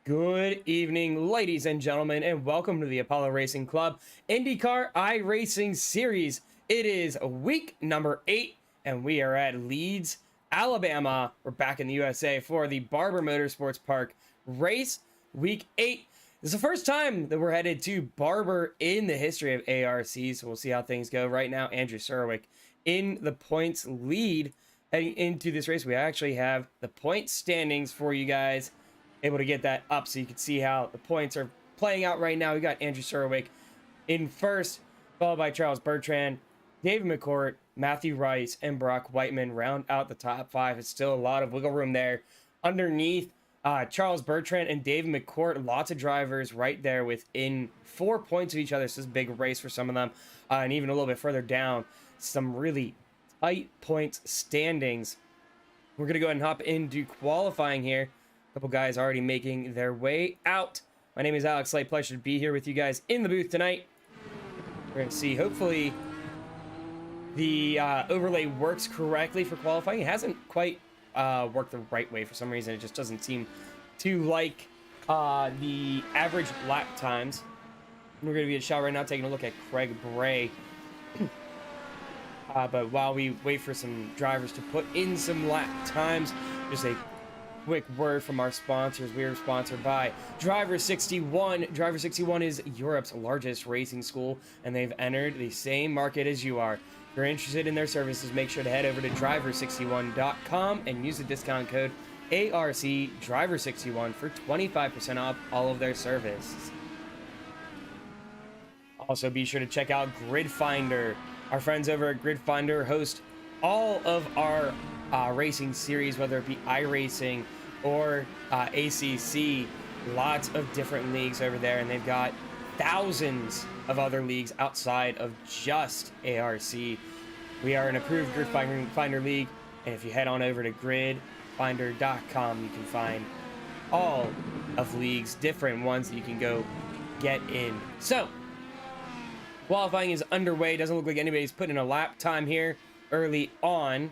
Good evening, ladies and gentlemen, and welcome to the Apollo Racing Club IndyCar iRacing Series. It is week number 8, and we are at Leeds, Alabama. We're back in the USA for the Barber Motorsports Park race, week 8. This is the first time that we're headed to Barber in the history of ARC, so we'll see how things go. Right now, Andrew Surwick in the points lead heading into this race. We actually have the point standings for you guys, able to get that up so you can see how the points are playing out right now. We got Andrew Surwick in first, followed by Charles Bertrand, David Mccourt, Matthew Rice, and Brock Whiteman round out the top 5. It's still a lot of wiggle room there. Underneath, Charles Bertrand and David Mccourt, lots of drivers right there within 4 points of each other. So this is a big race for some of them. And even a little bit further down, some really tight points standings. We're going to go ahead and hop into qualifying here. A couple guys already making their way out. My name is Alex Slate. Pleasure to be here with you guys in the booth tonight. We're going to see, hopefully, the overlay works correctly for qualifying. It hasn't quite worked the right way for some reason. It just doesn't seem to like the average lap times. We're going to be a shot right now taking a look at Craig Bray. But while we wait for some drivers to put in some lap times, just a quick word from our sponsors. We are sponsored by Driver 61. Driver 61 is Europe's largest racing school, and they've entered the same market as you are. If you're interested in their services, make sure to head over to driver61.com and use the discount code ARCDriver61 for 25% off all of their services. Also, be sure to check out Grid Finder. Our friends over at Grid Finder host all of our racing series, whether it be iRacing or ACC. Lots of different leagues over there, and they've got thousands of other leagues outside of just ARC. We are an approved Grid Finder league, and if you head on over to gridfinder.com, you can find all of leagues, different ones that you can go get in. So qualifying is underway. Doesn't look like anybody's putting in a lap time here early on.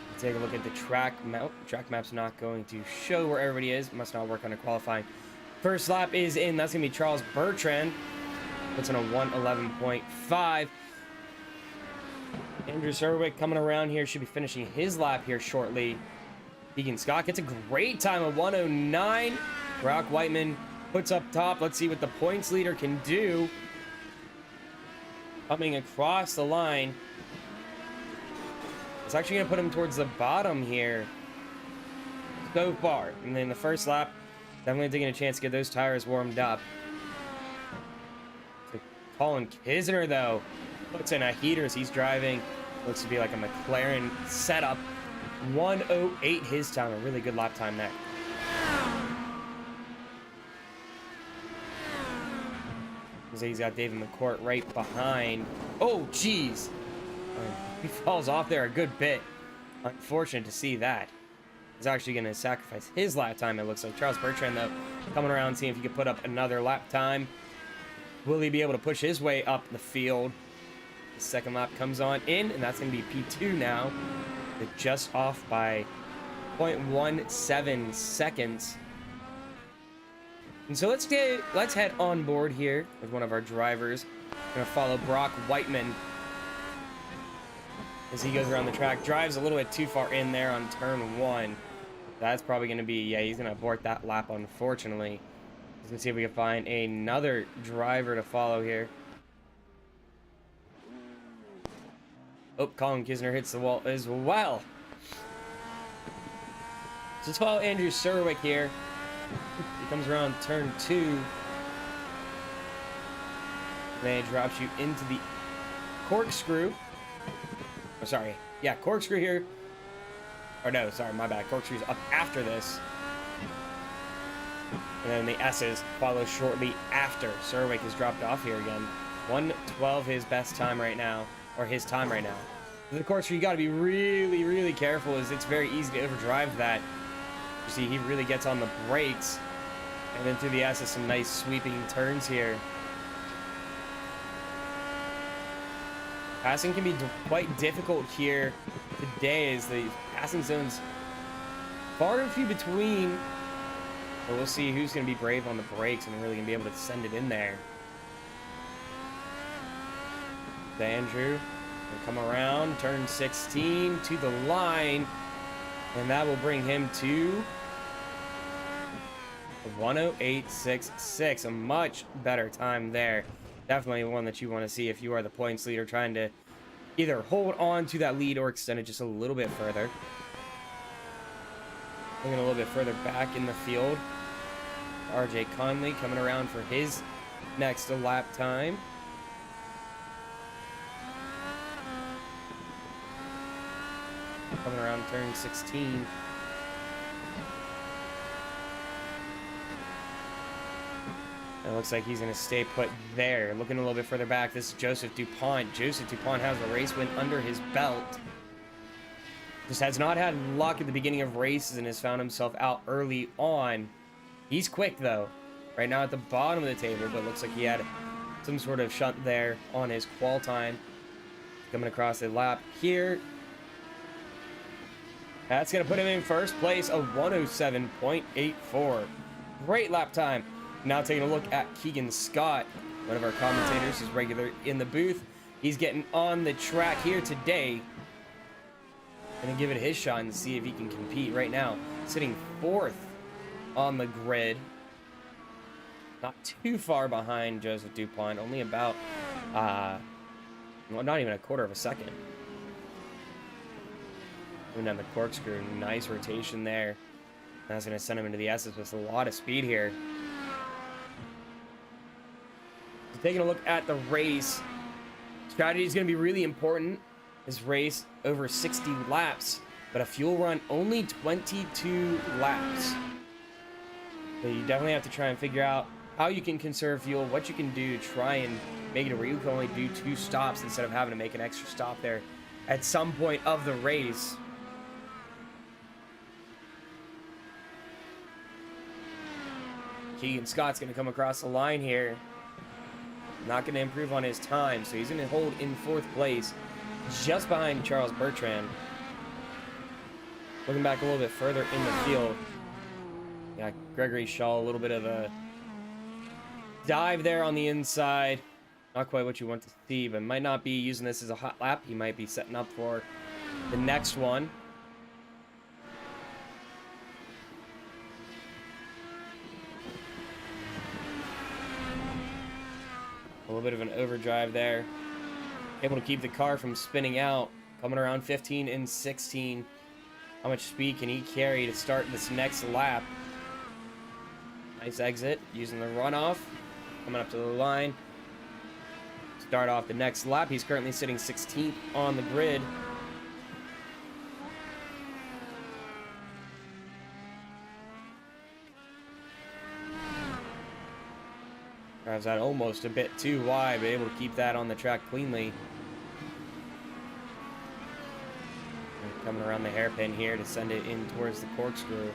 Let's take a look at the track map. Track map's not going to show where everybody is. Must not work on a qualifying. First lap is in. That's going to be Charles Bertrand. Puts in a 1:11.5. Andrew Surwick coming around here. Should be finishing his lap here shortly. Keegan Scott gets a great time of 1:09. Brock Whiteman puts up top. Let's see what the points leader can do. Coming across the line. It's actually going to put him towards the bottom here so far. And then the first lap, definitely taking a chance to get those tires warmed up. So Colin Kisner, though, puts in a heater as he's driving. Looks to be like a McLaren setup. 1:08 his time. A really good lap time there. He's got David Mccourt right behind. Oh, geez. He falls off there a good bit. Unfortunate to see that. He's actually going to sacrifice his lap time, it looks like. Charles Bertrand, though, coming around, seeing if he can put up another lap time. Will he be able to push his way up the field? The second lap comes on in, and that's going to be P2 now. They're just off by 0.17 seconds. And so let's head on board here with one of our drivers. Going to follow Brock Whiteman as he goes around the track. Drives a little bit too far in there on turn 1. That's probably going to be, yeah, he's going to abort that lap, unfortunately. Let's see if we can find another driver to follow here. Oh, Colin Kisner hits the wall as well. So let's follow Andrew Surwick here. He comes around turn 2. Then he drops you into the corkscrew. Oh, sorry. Yeah, corkscrew here. Or no, sorry, my bad. Corkscrew's up after this. And then the S's follow shortly after. Surwick is dropped off here again. 1:12 his best time right now. Or his time right now. The corkscrew, you got to be really, really careful, as it's very easy to overdrive that. You see, he really gets on the brakes. And then through the S's, some nice sweeping turns here. Passing can be quite difficult here today, as the passing zones far and few between. But we'll see who's going to be brave on the brakes and really going to be able to send it in there. Andrew will come around, turn 16 to the line, and that will bring him to 108.66. A much better time there. Definitely one that you want to see if you are the points leader, trying to either hold on to that lead or extend it just a little bit further. Looking a little bit further back in the field. RJ Conley coming around for his next lap time. Coming around turn 16. It looks like he's going to stay put there. Looking a little bit further back, this is Joseph Dupont. Joseph Dupont has a race win under his belt. Just has not had luck at the beginning of races and has found himself out early on. He's quick, though. Right now at the bottom of the table, but looks like he had some sort of shunt there on his qual time. Coming across the lap here. That's going to put him in first place of 107.84. Great lap time. Now taking a look at Keegan Scott, one of our commentators who's regular in the booth. He's getting on the track here today. Gonna give it his shot and see if he can compete right now. Sitting fourth on the grid. Not too far behind Joseph Dupont, only about, well, not even a quarter of a second. Going down the corkscrew, nice rotation there. That's going to send him into the S's with a lot of speed here. So taking a look at the race, strategy is going to be really important. This race over 60 laps, but a fuel run only 22 laps. So you definitely have to try and figure out how you can conserve fuel, what you can do to try and make it where you can only do 2 stops instead of having to make an extra stop there at some point of the race. Keegan Scott's going to come across the line here. Not going to improve on his time, so he's going to hold in 4th place, just behind Charles Bertrand. Looking back a little bit further in the field. Yeah, Gregory Shaw, a little bit of a dive there on the inside. Not quite what you want to see, but might not be using this as a hot lap. He might be setting up for the next one. A little bit of an overdrive there. Able to keep the car from spinning out. Coming around 15 and 16. How much speed can he carry to start this next lap? Nice exit. Using the runoff. Coming up to the line. Start off the next lap. He's currently sitting 16th on the grid. Drives that almost a bit too wide, but able to keep that on the track cleanly. And coming around the hairpin here to send it in towards the corkscrew.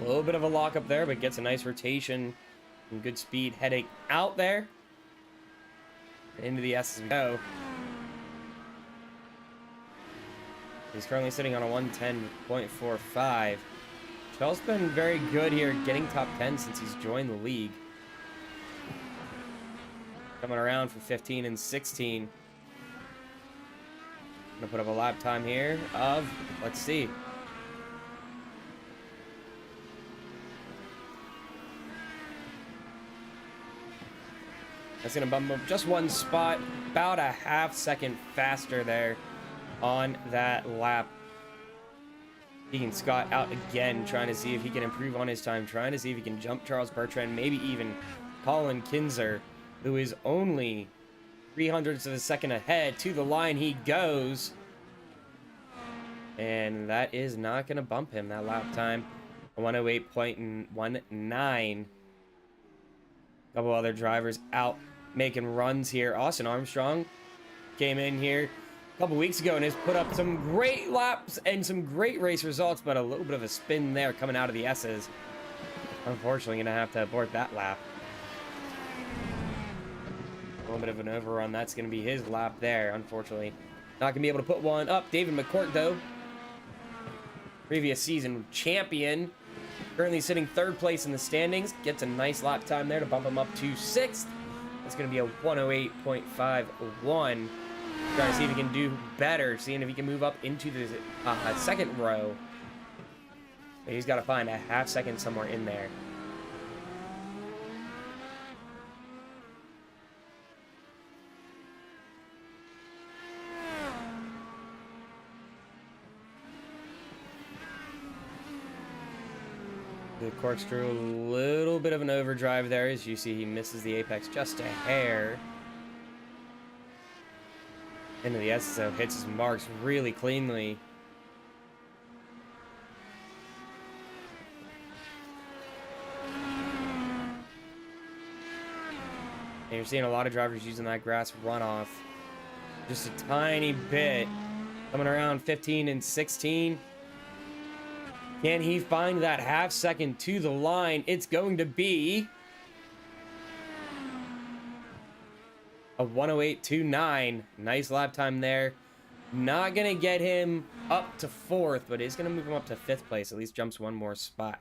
A little bit of a lock up there, but gets a nice rotation and good speed heading out there. Into the S as we go. He's currently sitting on a 110.45. Charles been very good here, getting top 10 since he's joined the league. Coming around for 15 and 16. Gonna put up a lap time here of, let's see. That's going to bump up just 1 spot, about a half second faster there on that lap. Keegan Scott out again, trying to see if he can improve on his time, trying to see if he can jump Charles Bertrand, maybe even Colin Kinzer, who is only 300ths of a second ahead. To the line he goes. And that is not going to bump him, that lap time. 108.19. Couple other drivers out making runs here. Austin Armstrong came in here a couple weeks ago and has put up some great laps and some great race results, but a little bit of a spin there coming out of the S's. Unfortunately, gonna have to abort that lap. A little bit of an overrun. That's going to be his lap there, unfortunately. Not going to be able to put one up. David Mccourt, though, previous season champion, currently sitting 3rd place in the standings. Gets a nice lap time there to bump him up to 6th. That's going to be a 108.51. Trying to see if he can do better, seeing if he can move up into the 2nd row. But he's got to find a half second somewhere in there. The corkscrew, a little bit of an overdrive there. As you see, he misses the apex just a hair. Into the S, so hits his marks really cleanly. And you're seeing a lot of drivers using that grass runoff. Just a tiny bit. Coming around 15 and 16. Can he find that half second to the line? It's going to be a 108.29. Nice lap time there. Not going to get him up to 4th, but is going to move him up to 5th place. At least jumps one more spot.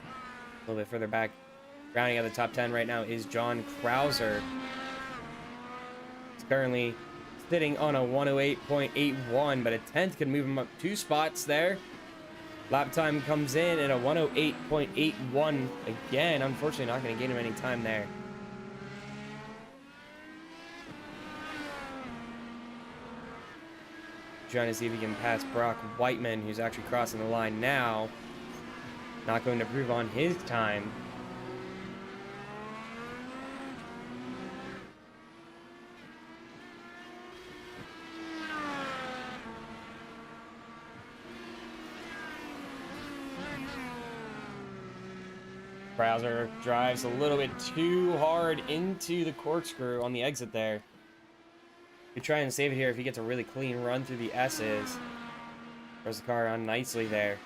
A little bit further back, rounding out the top 10 right now is John Krauser. He's currently sitting on a 108.81, but a 10th could move him up 2 spots there. Lap time comes in at a 108.81 again. Unfortunately, not going to gain him any time there. Trying to see if he can pass Brock Whiteman, who's actually crossing the line now. Not going to improve on his time. Krauser drives a little bit too hard into the corkscrew on the exit there. He's trying to save it here if he gets a really clean run through the S's. Throws the car on nicely there.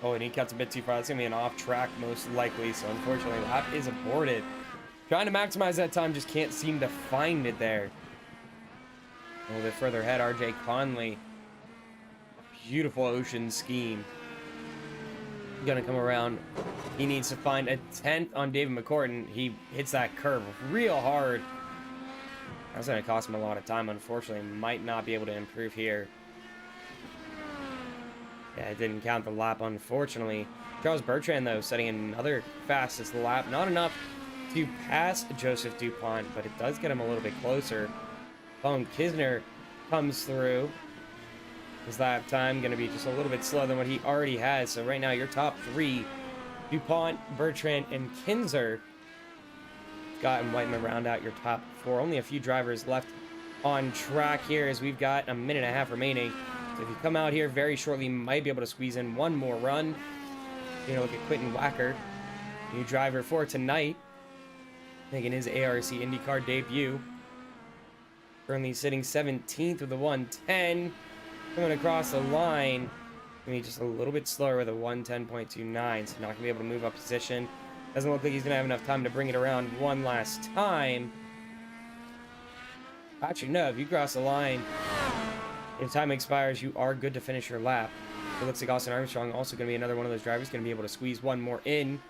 Oh, and he cuts a bit too far. That's going to be an off track most likely. So unfortunately, the lap is aborted. Trying to maximize that time, just can't seem to find it there. A little bit further ahead, RJ Conley. Beautiful ocean scheme. Gonna come around. He needs to find a 10th on David Mccourt, and he hits that curve real hard. That's gonna cost him a lot of time. Unfortunately, might not be able to improve here. Yeah, it didn't count the lap, unfortunately. Charles Bertrand, though, setting another fastest lap. Not enough to pass Joseph Dupont, but it does get him a little bit closer. Colin Kisner comes through. His lap time going to be just a little bit slower than what he already has. So right now, your top 3, Dupont, Bertrand, and Kinzer. Scott and Whiteman round out your top 4. Only a few drivers left on track here as we've got a minute and a half remaining. So if you come out here very shortly, you might be able to squeeze in one more run. You know, look at Quentin Walker, new driver for tonight, making his ARC IndyCar debut. Currently sitting 17th with a 110. Coming across the line, going to be just a little bit slower with a 110.29, so not going to be able to move up position. Doesn't look like he's going to have enough time to bring it around one last time. Actually, no, if you cross the line, if time expires, you are good to finish your lap. It looks like Austin Armstrong also going to be another one of those drivers, going to be able to squeeze one more in,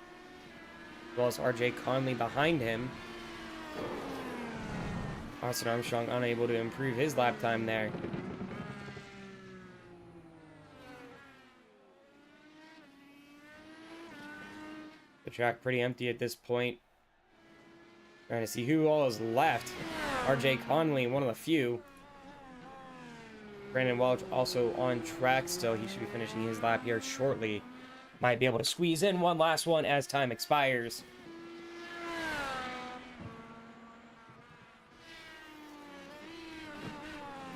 as well as RJ Conley behind him. Austin Armstrong unable to improve his lap time there. The track pretty empty at this point. Trying to see who all is left. RJ Conley, one of the few. Brandon Welch also on track still. He should be finishing his lap here shortly. Might be able to squeeze in one last one as time expires.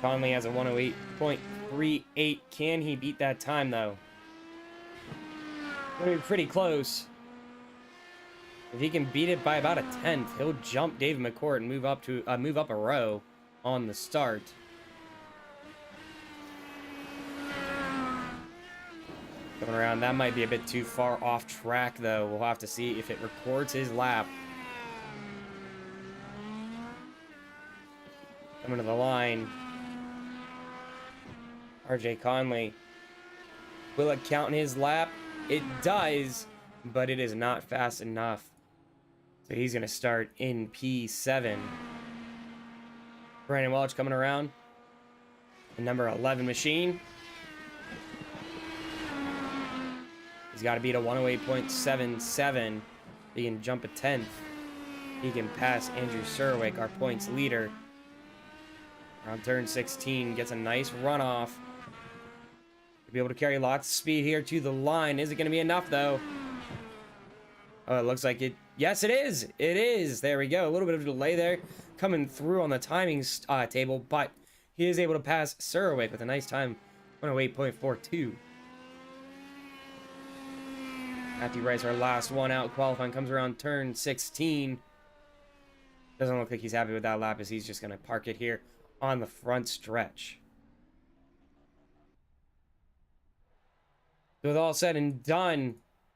Conley has a 108.38. Can he beat that time, though? Going to be pretty close. If he can beat it by about a 10th, he'll jump Dave Mccourt and move up a row on the start. The Coming around, that might be a bit too far off track, though. We'll have to see if it records his lap. Coming to the line. RJ Conley. Will it count in his lap? It does, but it is not fast enough. So he's going to start in P7. Brandon Welch coming around. The number 11 machine. He's got to beat a 108.77. He can jump a 10th. He can pass Andrew Surwick, our points leader. Around turn 16, gets a nice runoff. To be able to carry lots of speed here to the line. Is it going to be enough, though? Oh, it looks like it. Yes, it is. It is. There we go. A little bit of a delay there coming through on the timing table, but he is able to pass Surwick with a nice time, 108.42. Matthew Rice, our last one out qualifying, comes around turn 16. Doesn't look like he's happy with that lap, as he's just going to park it here on the front stretch. So with all said and done,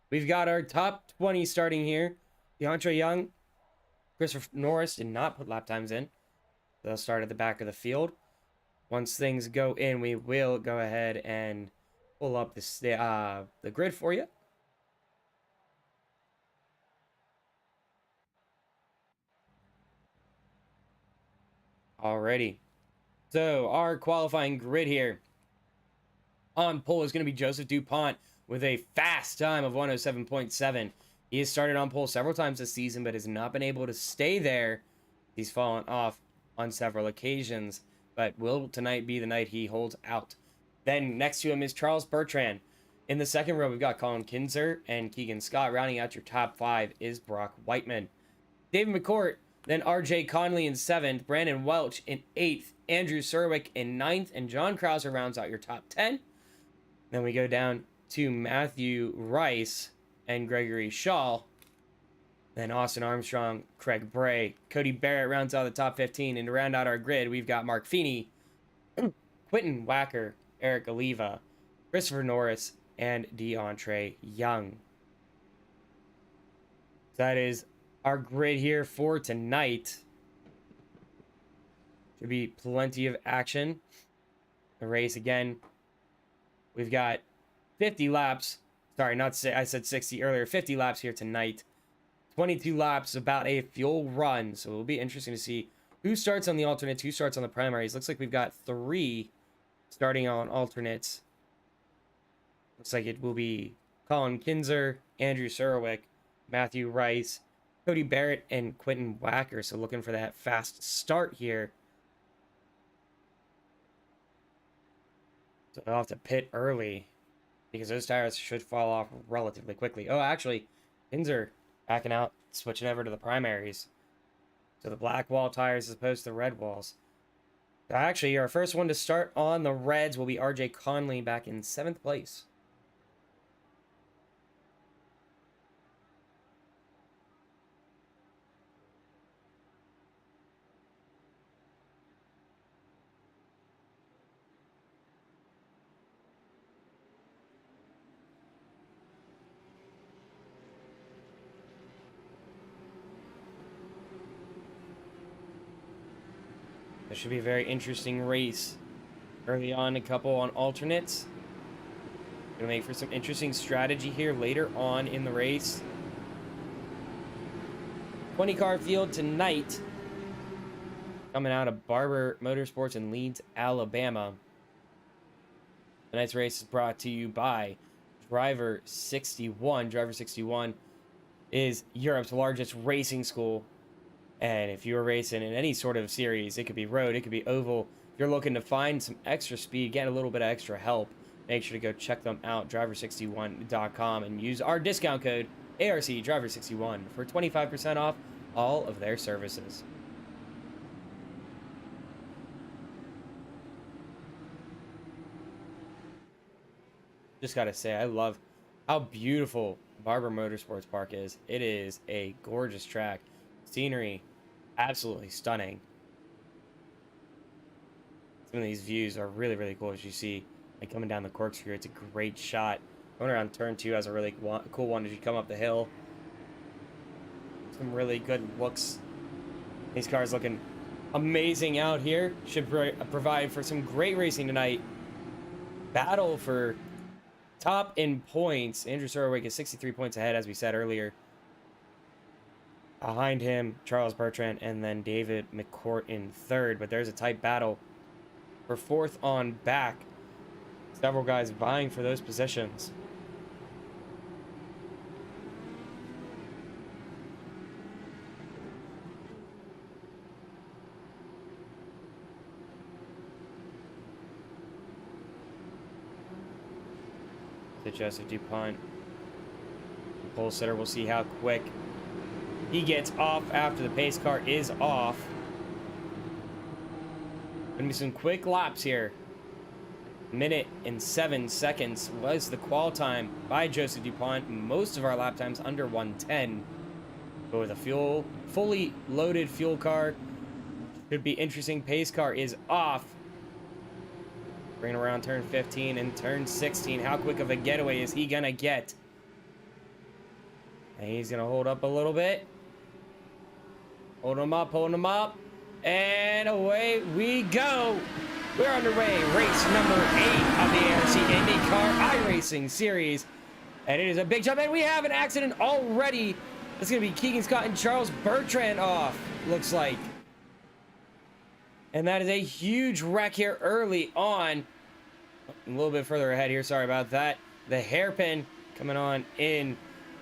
we've got our top 20 starting here. DeAndre Young, Christopher Norris did not put lap times in. They'll start at the back of the field. Once things go in, we will go ahead and pull up the grid for you. Alrighty. So our qualifying grid here. On pole is going to be Joseph Dupont with a fast time of 107.7. He has started on pole several times this season, but has not been able to stay there. He's fallen off on several occasions, but will tonight be the night he holds out. Then next to him is Charles Bertrand. In the second row, we've got Colin Kinzer and Keegan Scott. Rounding out your top 5 is Brock Whiteman. David Mccourt, then RJ Conley in 7th, Brandon Welch in 8th, Andrew Surwick in 9th, and John Krauser rounds out your top 10. Then we go down to Matthew Rice and Gregory Shaw. Then Austin Armstrong, Craig Bray, Cody Barrett rounds out the top 15. And to round out our grid, we've got Mark Feeney, Quentin Walker, Eric Oliva, Christopher Norris, and DeAndre Young. That is our grid here for tonight. Should be plenty of action. The race again. We've got 50 laps. Sorry, I said 60 earlier. 50 laps here tonight. 22 laps, about a fuel run. So it'll be interesting to see who starts on the alternates, who starts on the primaries. Looks like we've got 3 starting on alternates. Looks like it will be Colin Kinzer, Andrew Surwick, Matthew Rice, Cody Barrett, and Quentin Walker. So looking for that fast start here. So they'll have to pit early because those tires should fall off relatively quickly. Oh, actually, Kinzer backing out, switching over to the primaries. So the black wall tires as opposed to the red walls. So actually, our first one to start on the reds will be RJ Conley back in 7th place. This should be a very interesting race. Early on, a couple on alternates. Gonna make for some interesting strategy here later on in the race. 20-car field tonight. Coming out of Barber Motorsports in Leeds, Alabama. Tonight's race is brought to you by Driver 61. Driver 61 is Europe's largest racing school. And if you're racing in any sort of series, it could be road, it could be oval. If you're looking to find some extra speed, get a little bit of extra help, make sure to go check them out, driver61.com, and use our discount code ARCDriver61 for 25% off all of their services. Just gotta say, I love how beautiful Barber Motorsports Park is. It is a gorgeous track. Scenery, absolutely stunning. Some of these views are really, really cool, as you see, like coming down the corkscrew. It's a great shot Going around turn 2 has a really cool one as you come up the hill. Some really good looks. These cars looking amazing out here. Should provide for some great racing tonight. Battle for top in points. Andrew Sorwick is 63 points ahead, as we said earlier. Behind him, Charles Bertrand, and then David Mccourt in third. But there's a tight battle for fourth on back. Several guys vying for those positions. To Joseph Dupont. The pole sitter, we'll see how quick he gets off after the pace car is off. Gonna be some quick laps here. Minute and 7 seconds was the qual time by Joseph Dupont. Most of our lap times under 110. But with a fully loaded fuel car, should be interesting. Pace car is off. Bringing around turn 15 and turn 16. How quick of a getaway is he gonna get? And he's gonna hold up a little bit. Holding him up, and away we go. We're underway. Race number 8 of the ARC IndyCar iRacing Series. And it is a big jump, and we have an accident already. It's going to be Keegan Scott and Charles Bertrand off, looks like. And that is a huge wreck here early on. A little bit further ahead here, sorry about that. The hairpin coming on in.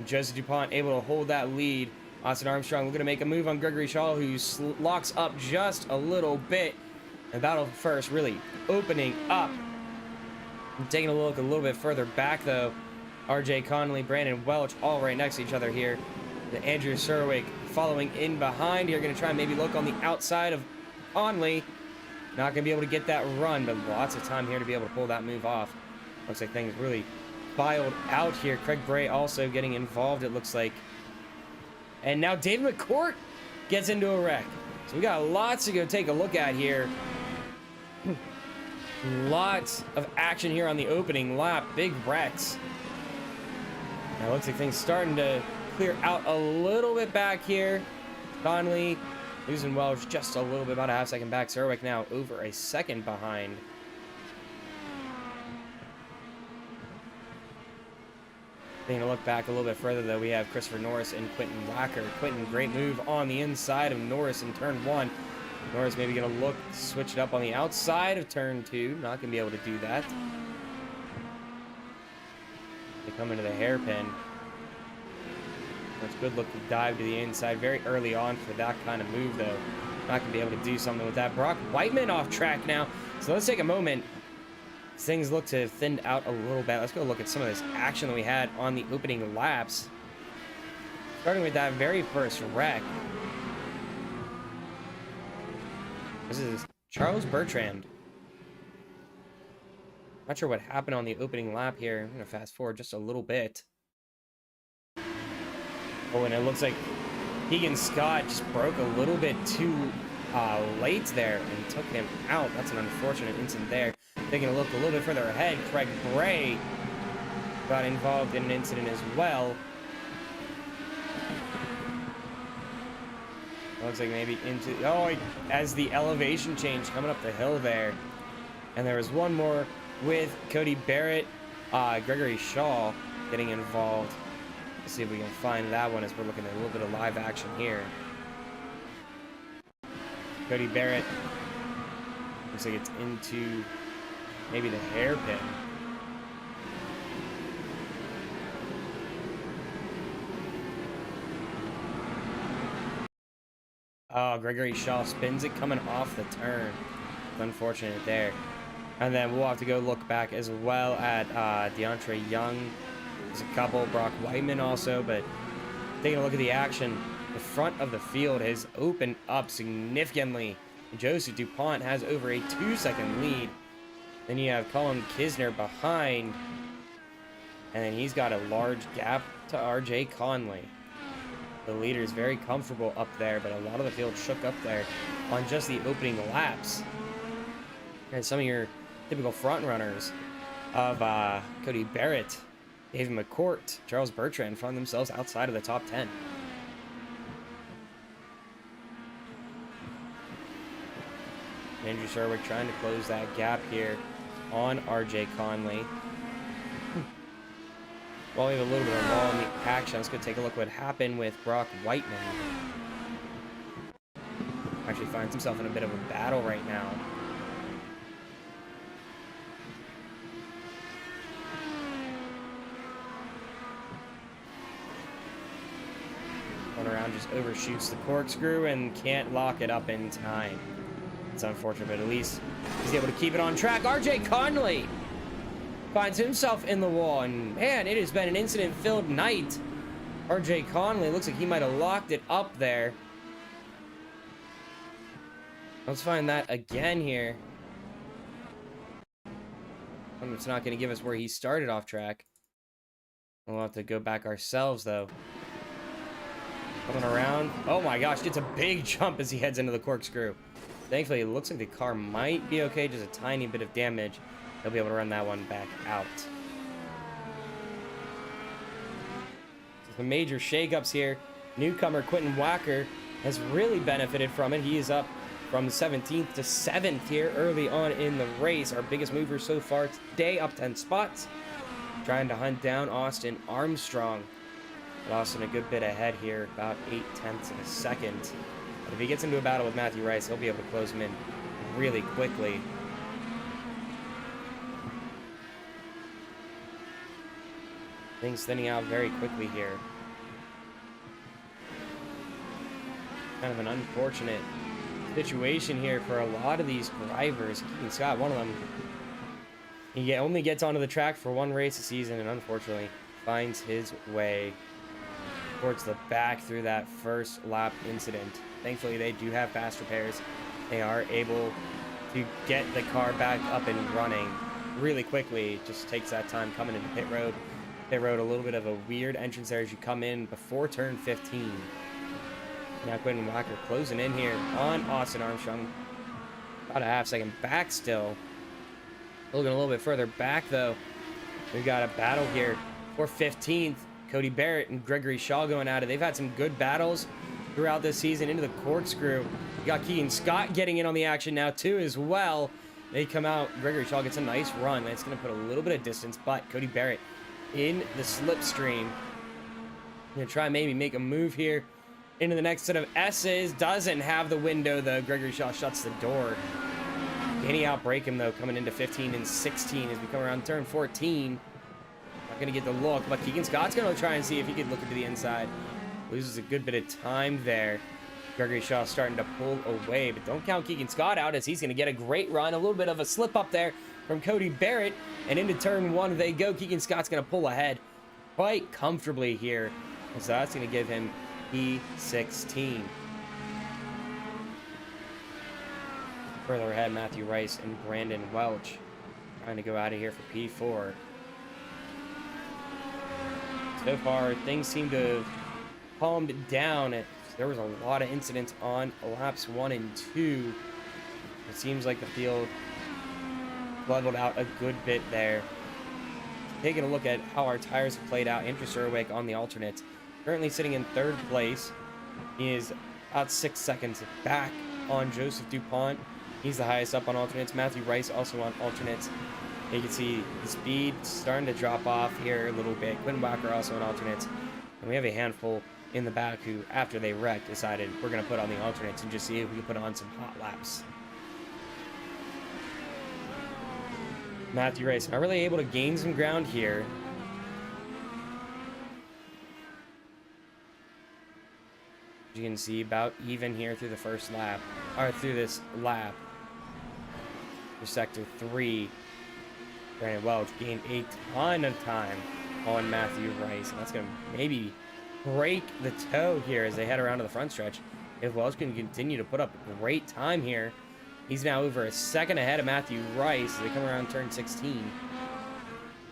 Joseph Dupont able to hold that lead. Austin Armstrong looking to make a move on Gregory Shaw, who locks up just a little bit. And battle first really opening up. And taking a look a little bit further back, though. RJ Connolly, Brandon Welch, all right next to each other here. The Andrew Surwick following in behind here. Going to try and maybe look on the outside of Connolly. Not going to be able to get that run, but lots of time here to be able to pull that move off. Looks like things really filed out here. Craig Bray also getting involved, it looks like. And now David Mccourt gets into a wreck. So we got lots to go take a look at here. Lots of action here on the opening lap. Big wrecks. Now it looks like things starting to clear out a little bit back here. Connolly losing Welch just a little bit, about a half second back. Surwick now over a second behind. Taking a look back a little bit further, though, we have Christopher Norris and Quentin Walker. Quentin, great move on the inside of Norris in turn 1. Norris maybe going to look to switch it up on the outside of turn 2. Not going to be able to do that. They come into the hairpin. That's a good look to dive to the inside very early on for that kind of move, though. Not going to be able to do something with that. Brock Whiteman off track now. So let's take a moment. Things look to have thinned out a little bit. Let's go look at some of this action that we had on the opening laps. Starting with that very first wreck. This is Charles Bertrand. Not sure what happened on the opening lap here. I'm going to fast forward just a little bit. Oh, and it looks like Keegan Scott just broke a little bit too late there and took him out. That's an unfortunate incident there. Taking a look a little bit further ahead, Craig Bray got involved in an incident as well. Looks like maybe into... Oh, as the elevation change coming up the hill there. And there was one more with Cody Barrett, Gregory Shaw getting involved. Let's see if we can find that one as we're looking at a little bit of live action here. Cody Barrett. Looks like it's into maybe the hairpin. Oh, Gregory Shaw spins it coming off the turn. Unfortunate there. And then we'll have to go look back as well at DeAndre Young. There's a couple, Brock Whiteman also, but taking a look at the action, the front of the field has opened up significantly. Joseph Dupont has over a 2-second lead. Then you have Colin Kisner behind. And then he's got a large gap to RJ Conley. The leader is very comfortable up there, but a lot of the field shook up there on just the opening laps. And some of your typical front runners of Cody Barrett David Mccourt, Charles Bertrand found themselves outside of the top 10. Andrew Sherwick trying to close that gap here on RJ Conley. While we have a little bit of wall in the action, let's go take a look what happened with Brock Whiteman. Actually finds himself in a bit of a battle right now. One around just overshoots the corkscrew and can't lock it up in time. It's unfortunate, but at least he's able to keep it on track. RJ Conley finds himself in the wall, and man, it has been an incident-filled night. RJ Conley looks like he might have locked it up there. Let's find that again here. It's not going to give us where he started off track. We'll have to go back ourselves, though. Coming around. Oh my gosh, it's a big jump as he heads into the corkscrew. Thankfully, it looks like the car might be okay. Just a tiny bit of damage. He'll be able to run that one back out. So some major shakeups here. Newcomer Quentin Walker has really benefited from it. He is up from 17th to 7th here early on in the race. Our biggest mover so far today, up 10 spots. Trying to hunt down Austin Armstrong. But Austin a good bit ahead here, about 0.8 of a second. But if he gets into a battle with Matthew Rice, he'll be able to close him in really quickly. Things thinning out very quickly here. Kind of an unfortunate situation here for a lot of these drivers. Keegan Scott, one of them, he only gets onto the track for one race a season and unfortunately finds his way towards the back through that first lap incident. Thankfully, they do have fast repairs. They are able to get the car back up and running really quickly. It just takes that time coming into pit road. Pit road, a little bit of a weird entrance there as you come in before turn 15. Now Quentin Walker closing in here on Austin Armstrong. About a half-second back still. Looking a little bit further back, though. We've got a battle here for 15th. Cody Barrett and Gregory Shaw going at it. They've had some good battles throughout this season into the corkscrew. We got Keegan Scott getting in on the action now, too, as well. They come out. Gregory Shaw gets a nice run. It's going to put a little bit of distance, but Cody Barrett in the slipstream. Going to try and maybe make a move here into the next set of S's. Doesn't have the window, though. Gregory Shaw shuts the door. Can he outbreak him, though, coming into 15 and 16 as we come around turn 14. Not going to get the look, but Keegan Scott's going to try and see if he could look into the inside. Loses a good bit of time there. Gregory Shaw starting to pull away, but don't count Keegan Scott out as he's going to get a great run. A little bit of a slip up there from Cody Barrett, and into turn 1 they go. Keegan Scott's going to pull ahead quite comfortably here, and so that's going to give him P16. Further ahead, Matthew Rice and Brandon Welch trying to go out of here for P4. So far, things seem to have calmed down. There was a lot of incidents on laps 1 and 2. It seems like the field leveled out a good bit there. Taking a look at how our tires have played out, Andrew Surwick on the alternates, currently sitting in 3rd place. He is about 6 seconds back on Joseph Dupont. He's the highest up on alternates. Matthew Rice also on alternates. You can see the speed starting to drop off here a little bit. Quentin Walker also on alternates. And we have a handful in the back who, after they wrecked, decided we're going to put on the alternates and just see if we can put on some hot laps. Matthew Rice not really able to gain some ground here. You can see about even here through the first lap, or through this lap. For sector 3, Brandon Welch gained a ton of time on Matthew Rice, and that's going to maybe break the toe here as they head around to the front stretch. If Welch can continue to put up a great time here, he's now over a second ahead of Matthew Rice as they come around turn 16.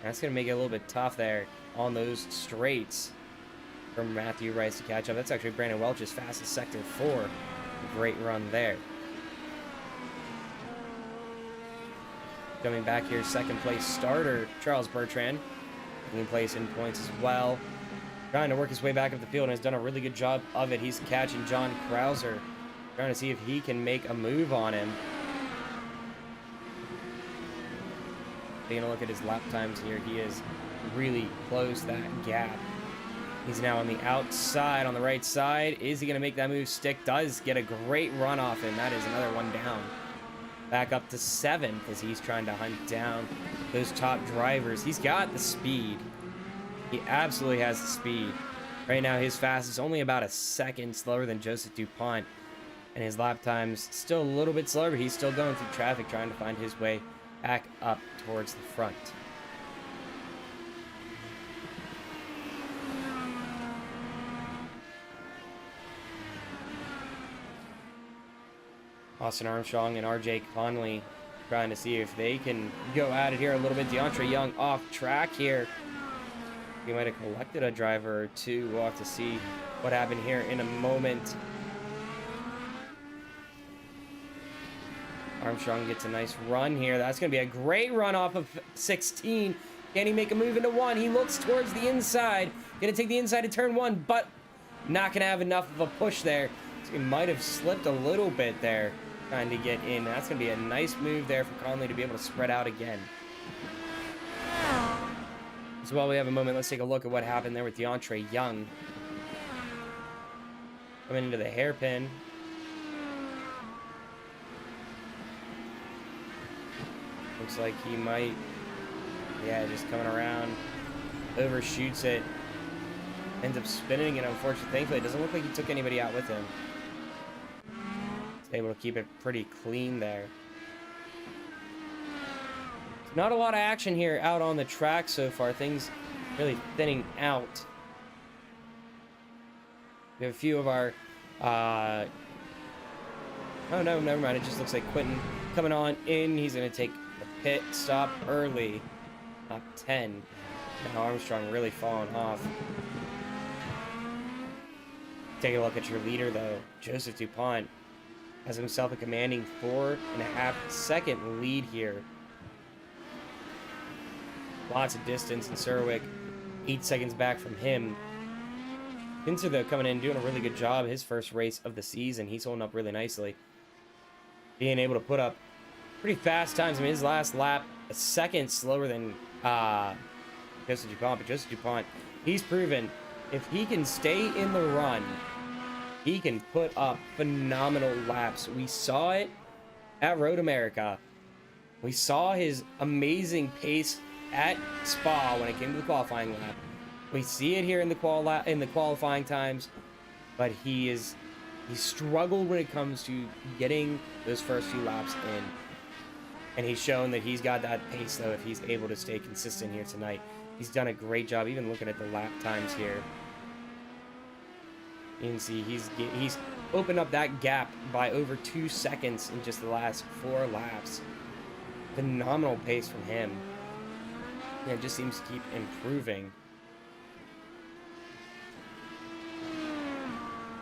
That's going to make it a little bit tough there on those straights for Matthew Rice to catch up. That's actually Brandon Welch's fastest sector 4. A great run there. Coming back here, second place starter Charles Bertrand taking place in points as well. Trying to work his way back up the field and has done a really good job of it. He's catching John Krauser, trying to see if he can make a move on him. Taking a look at his lap times here, he has really closed that gap. He's now on the outside, on the right side. Is he going to make that move stick? Does get a great run off him. That is another one down. Back up to 7th as he's trying to hunt down those top drivers. He's got the speed. He absolutely has the speed. Right now, his fast is only about a second slower than Joseph Dupont. And his lap time's still a little bit slower, but he's still going through traffic trying to find his way back up towards the front. Austin Armstrong and RJ Conley trying to see if they can go at it here a little bit. DeAndre Young off track here. He might have collected a driver or two. We'll have to see what happened here in a moment. Armstrong gets a nice run here. That's going to be a great run off of 16. Can he make a move into 1? He looks towards the inside. Going to take the inside to turn 1, but not going to have enough of a push there. So he might have slipped a little bit there trying to get in. That's going to be a nice move there for Conley to be able to spread out again. So while we have a moment, let's take a look at what happened there with DeAndre Young. Coming into the hairpin. Looks like he might, just coming around, overshoots it, ends up spinning it. Unfortunately, thankfully, it doesn't look like he took anybody out with him. He's able to keep it pretty clean there. Not a lot of action here out on the track so far. Things really thinning out. We have a few of our... oh, no, never mind. It just looks like Quentin coming on in. He's going to take the pit stop early. Top 10. Now Armstrong really falling off. Take a look at your leader, though. Joseph Dupont has himself a commanding 4.5-second lead here. Lots of distance, and Serwick 8 seconds back from him. Pincer, though, coming in, doing a really good job. His first race of the season. He's holding up really nicely. Being able to put up pretty fast times. I mean, his last lap, a second slower than Joseph Dupont. But Joseph Dupont, he's proven if he can stay in the run, he can put up phenomenal laps. We saw it at Road America. We saw his amazing pace at Spa when it came to the qualifying lap. We see it here in the qualifying times, but he struggled when it comes to getting those first few laps in. And he's shown that he's got that pace, though, if he's able to stay consistent here tonight. He's done a great job, even looking at the lap times here. You can see he's opened up that gap by over 2 seconds in just the last 4 laps. Phenomenal pace from him. Yeah, it just seems to keep improving.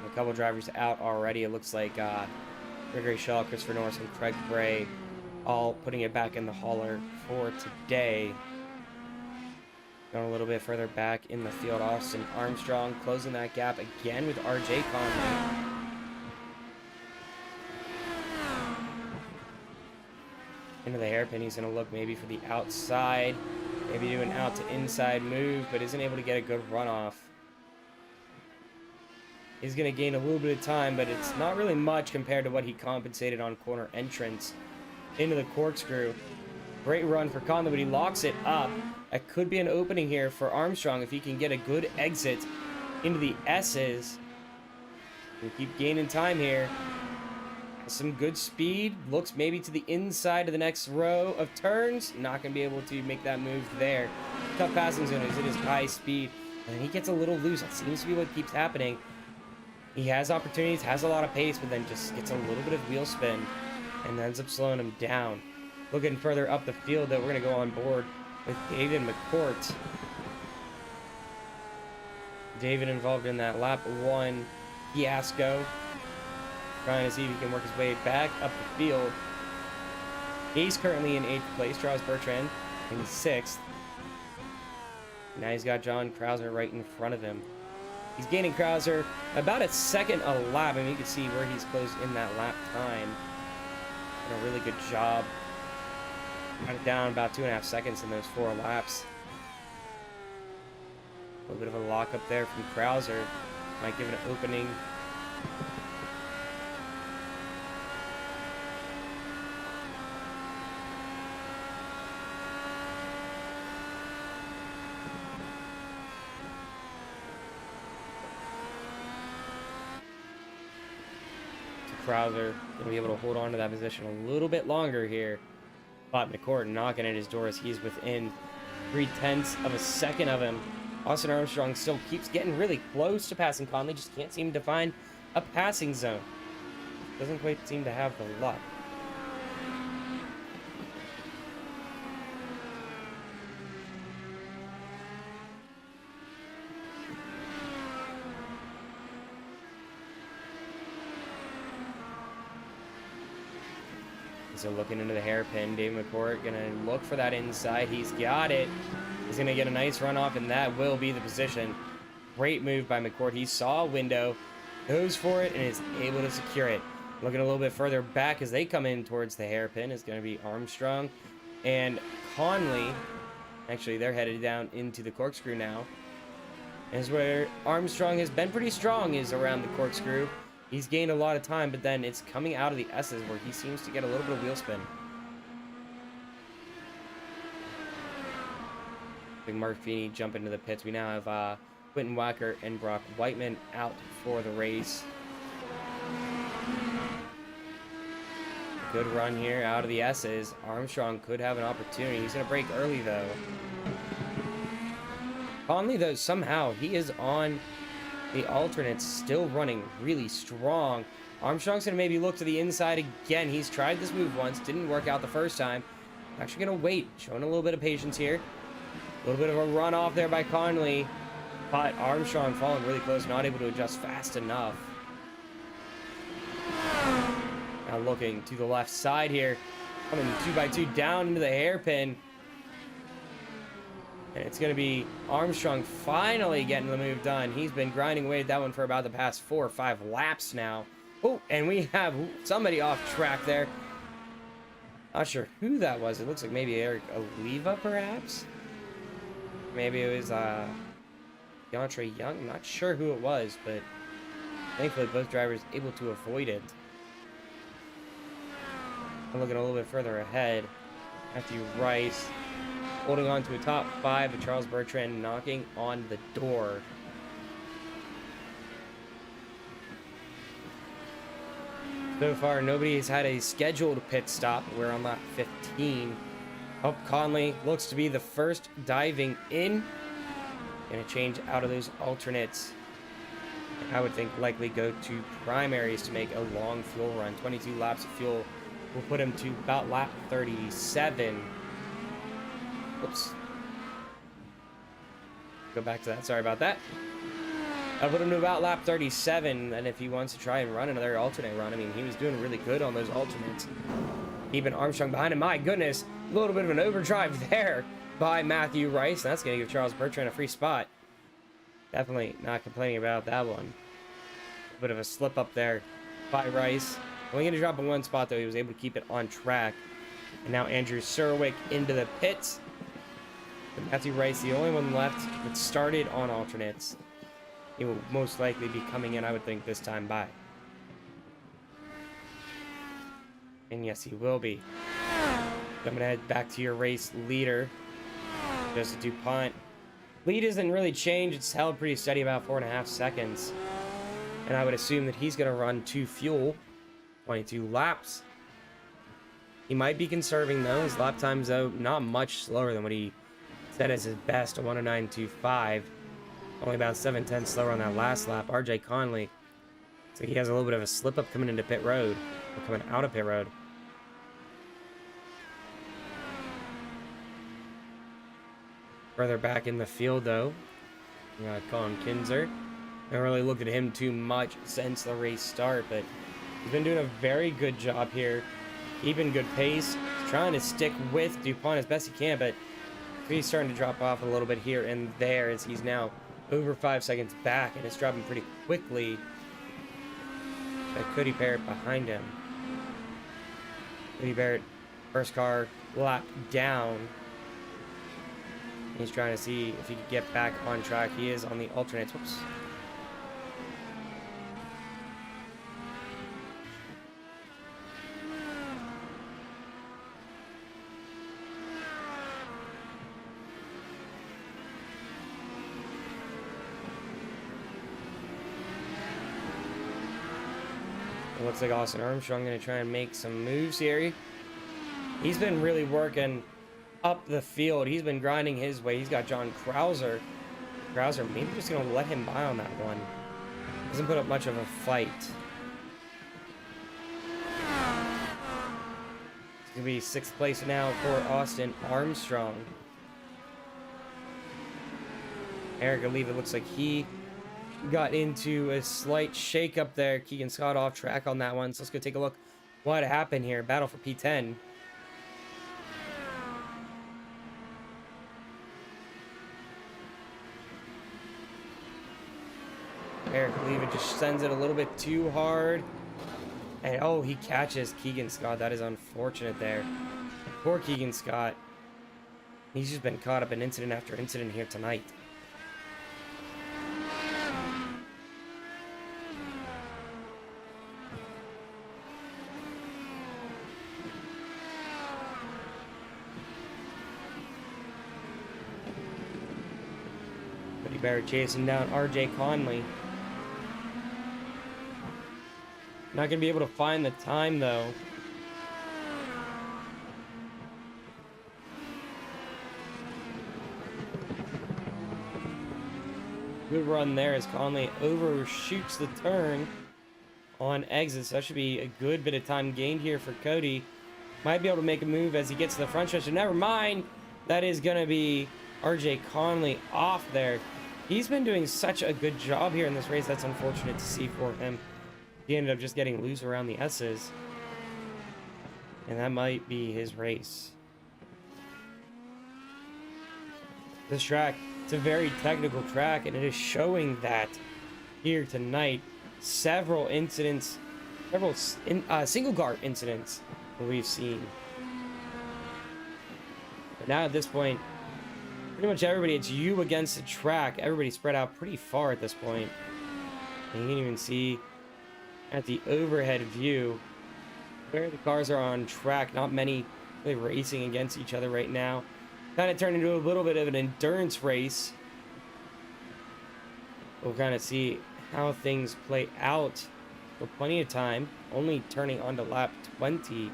A couple drivers out already. It looks like Gregory Shaw, Christopher Norris, and Craig Bray all putting it back in the hauler for today. Going a little bit further back in the field, Austin Armstrong closing that gap again with RJ Conley. Into the hairpin, he's going to look maybe for the outside. Maybe do an out to inside move, but isn't able to get a good runoff. He's going to gain a little bit of time, but it's not really much compared to what he compensated on corner entrance. Into the corkscrew. Great run for Conley, but he locks it up. That could be an opening here for Armstrong if he can get a good exit into the S's. We'll keep gaining time here. Some good speed. Looks maybe to the inside of the next row of turns. Not going to be able to make that move there. Tough passing zone is at his high speed. And he gets a little loose. That seems to be what keeps happening. He has opportunities, has a lot of pace, but then just gets a little bit of wheel spin and ends up slowing him down. Looking further up the field, though, we're going to go on board with David Mccourt. David involved in that lap 1 fiasco. Trying to see if he can work his way back up the field. He's currently in 8th place. Charles Bertrand in 6th. Now he's got John Krauser right in front of him. He's gaining Krauser about a second a lap. I mean, you can see where he's close in that lap time. Done a really good job. Got it down about 2.5 seconds in those 4 laps. A little bit of a lock up there from Krauser. Might give it an opening. Krauser gonna be able to hold on to that position a little bit longer here. But Mccourt knocking at his door as he's within 0.3 of a second of him. Austin Armstrong still keeps getting really close to passing Conley, just can't seem to find a passing zone. Doesn't quite seem to have the luck. So looking into the hairpin, Dave Mccourt gonna look for that inside. He's got it. He's gonna get a nice run off, and that will be the position. Great move by Mccourt. He saw a window, goes for it, and is able to secure it. Looking a little bit further back as they come in towards the hairpin is gonna be Armstrong and Conley. Actually, they're headed down into the corkscrew now. And is where Armstrong has been pretty strong, is around the corkscrew. He's gained a lot of time, but then it's coming out of the S's where he seems to get a little bit of wheel spin. Big Mark Feeney jump into the pits. We now have Quentin Walker and Brock Whiteman out for the race. Good run here out of the S's. Armstrong could have an opportunity. He's going to break early, though. Conley, though, somehow he is on the alternates, still running really strong. Armstrong's gonna maybe look to the inside again. He's tried this move once, didn't work out the first time. Actually gonna wait, showing a little bit of patience here. A little bit of a run off there by Conley, but Armstrong falling really close, not able to adjust fast enough. Now looking to the left side here, coming 2x2 down into the hairpin. And it's going to be Armstrong finally getting the move done. He's been grinding away at that one for about the past 4 or 5 laps now. Oh, and we have somebody off track there. Not sure who that was. It looks like maybe Eric Oliva, perhaps? Maybe it was Deontre Young. I'm not sure who it was, but thankfully both drivers able to avoid it. I'm looking a little bit further ahead. Matthew Rice holding on to a top 5, but Charles Bertrand knocking on the door. So far, nobody has had a scheduled pit stop. We're on lap 15. Oh, Conley looks to be the first diving in. Gonna change out of those alternates. I would think likely go to primaries to make a long fuel run. 22 laps of fuel will put him to about lap 37. Oops. Go back to that. Sorry about that. I'll put him to about lap 37, and if he wants to try and run another alternate run, I mean, he was doing really good on those alternates. Keeping Armstrong behind him. My goodness, a little bit of an overdrive there by Matthew Rice. That's going to give Charles Bertrand a free spot. Definitely not complaining about that one. A bit of a slip up there by Rice. Only going to drop in one spot, though. He was able to keep it on track. And now Andrew Surwick into the pits. But Matthew Rice, the only one left that started on alternates. He will most likely be coming in, I would think, this time by. And yes, he will be. I'm going to head back to your race leader. Joseph Dupont. Lead isn't really changed. It's held pretty steady, about 4.5 seconds. And I would assume that he's going to run 2 fuel. 22 laps. He might be conserving, though. His lap times, though, not much slower than what he set as his best, a 109.25. Only about 7/10 slower on that last lap. RJ Conley. So he has a little bit of a slip up coming into pit road. Or coming out of pit road. Further back in the field, though, we got Colin Kinzer. Haven't really looked at him too much since the race start, but he's been doing a very good job here. Keeping good pace. He's trying to stick with Dupont as best he can, but He's starting to drop off a little bit here and there as he's now over 5 seconds back, and it's dropping pretty quickly. Cody Barrett behind him. Cody Barrett, first car lap down. He's trying to see if he can get back on track. He is on the alternates. Whoops. It looks like Austin Armstrong going to try and make some moves here. He's been really working up the field. He's been grinding his way. He's got John Krauser. Krauser maybe just going to let him by on that one. Doesn't put up much of a fight. It's going to be 6th place now for Austin Armstrong. Eric Oliva looks like he got into a slight shakeup there. Keegan Scott off track on that one. So let's go take a look what happened here. Battle for P10. Eric Oliva just sends it a little bit too hard. And oh, he catches Keegan Scott. That is unfortunate there. Poor Keegan Scott. He's just been caught up in incident after incident here tonight. Barrett chasing down RJ Conley. Not going to be able to find the time, though. Good run there as Conley overshoots the turn on exits. That should be a good bit of time gained here for Cody. Might be able to make a move as he gets to the front stretch. And never mind. That is going to be RJ Conley off there. He's been doing such a good job here in this race. That's unfortunate to see for him. He ended up just getting loose around the S's. And that might be his race. This track, it's a very technical track, and it is showing that here tonight. Several incidents, single car incidents that we've seen. But now at this point, pretty much everybody, it's you against the track. Everybody spread out pretty far at this point. And you can even see at the overhead view where the cars are on track. Not many really racing against each other right now. Kind of turned into a little bit of an endurance race. We'll kind of see how things play out for plenty of time. Only turning onto lap 20.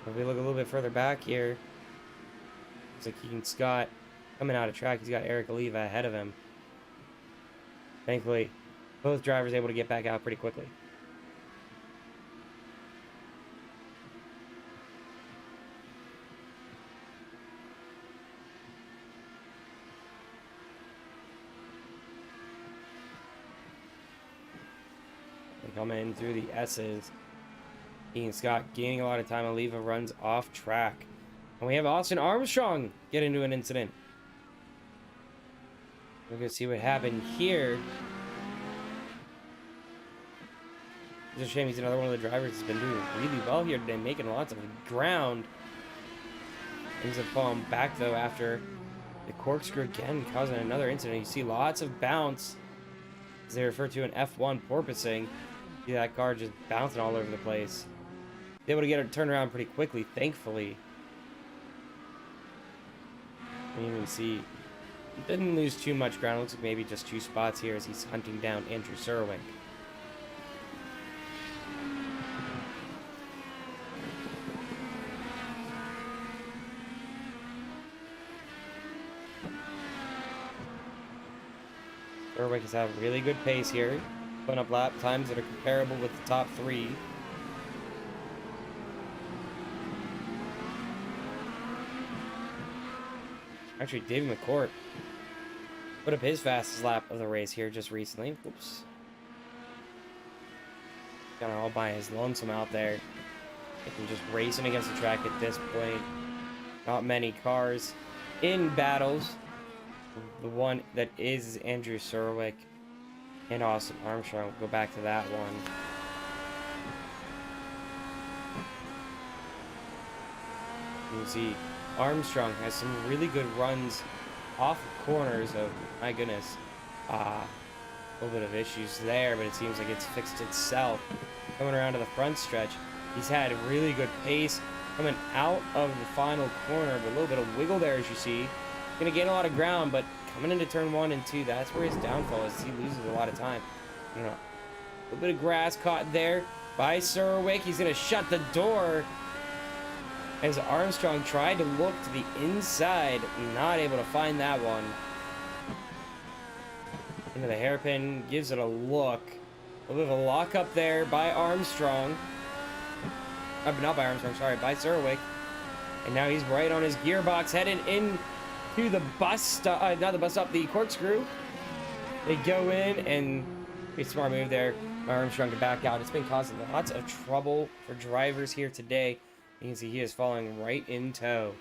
If we look a little bit further back here, looks like Keegan Scott coming out of track. He's got Eric Oliva ahead of him. Thankfully, both drivers able to get back out pretty quickly. They're coming in through the S's. Keegan Scott gaining a lot of time. Oliva runs off track. And we have Austin Armstrong get into an incident. We're going to see what happened here. It's a shame he's another one of the drivers that's been doing really well here today, making lots of ground. Ends up falling back, though, after the corkscrew again, causing another incident. You see lots of bounce, as they refer to an F1 porpoising. See that car just bouncing all over the place. Able to get it turned around pretty quickly, thankfully. You can see he didn't lose too much ground. Looks like maybe just 2 spots here as he's hunting down Andrew Serwink. Serwink has had really good pace here, putting up lap times that are comparable with the top 3. Actually, David Mccourt put up his fastest lap of the race here just recently. Oops. Kind of all by his lonesome out there. Just racing against the track at this point. Not many cars in battles. The one that is Andrew Serwick and Austin Armstrong. We'll go back to that one. You can see Armstrong has some really good runs off of corners. Oh my goodness. A little bit of issues there, but it seems like it's fixed itself. Coming around to the front stretch, he's had really good pace coming out of the final corner, but a little bit of wiggle there, as you see. Gonna gain a lot of ground, but coming into turn 1 and 2, that's where his downfall is. He loses a lot of time. You know, a little bit of grass caught there by Serwick. He's gonna shut the door as Armstrong tried to look to the inside, not able to find that one. Into the hairpin, gives it a look. A little bit of a lock up there by Armstrong. Not by Armstrong, sorry, by Serwick. And now he's right on his gearbox, headed in to the bus stop, not the bus stop, the corkscrew. They go in, and a smart move there by Armstrong to back out. It's been causing lots of trouble for drivers here today. You can see he is falling right in tow.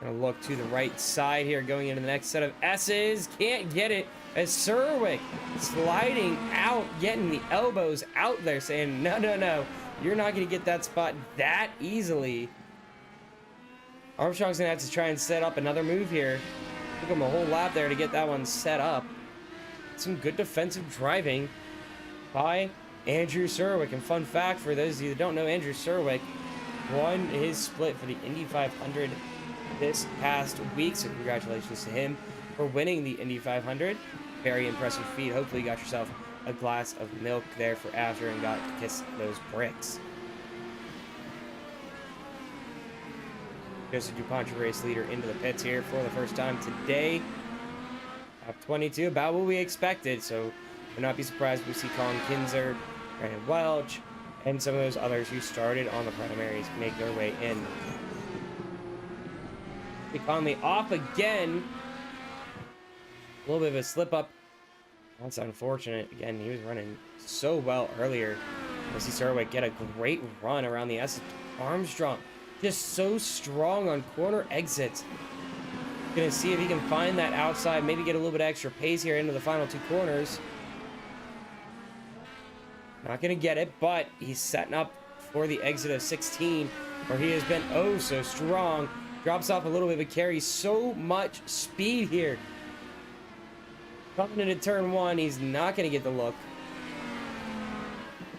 Gonna look to the right side here, going into the next set of S's. Can't get it as Serwick sliding out, getting the elbows out there, saying, no, no, no, you're not gonna get that spot that easily. Armstrong's gonna have to try and set up another move here. Took him a whole lap there to get that one set up. Some good defensive driving by Andrew Serwick. And fun fact for those of you that don't know, Andrew Serwick won his split for the Indy 500 this past week, so congratulations to him for winning the Indy 500. Very impressive feat. Hopefully you got yourself a glass of milk there for after and got to kiss those bricks. Joseph Dupont, your race leader, into the pits here for the first time today. Lap 22, about what we expected, so would not be surprised if we see Colin Kinzer, Brandon Welch, and some of those others who started on the primaries make their way in. Conley off again. A little bit of a slip up. That's unfortunate. Again, he was running so well earlier. We see Serwick get a great run around the S. Armstrong just so strong on corner exits. Gonna see if he can find that outside, maybe get a little bit extra pace here into the final 2 corners. Not gonna get it, but he's setting up for the exit of 16, where he has been oh so strong. Drops off a little bit, but carries so much speed here. Coming into turn 1, he's not going to get the look.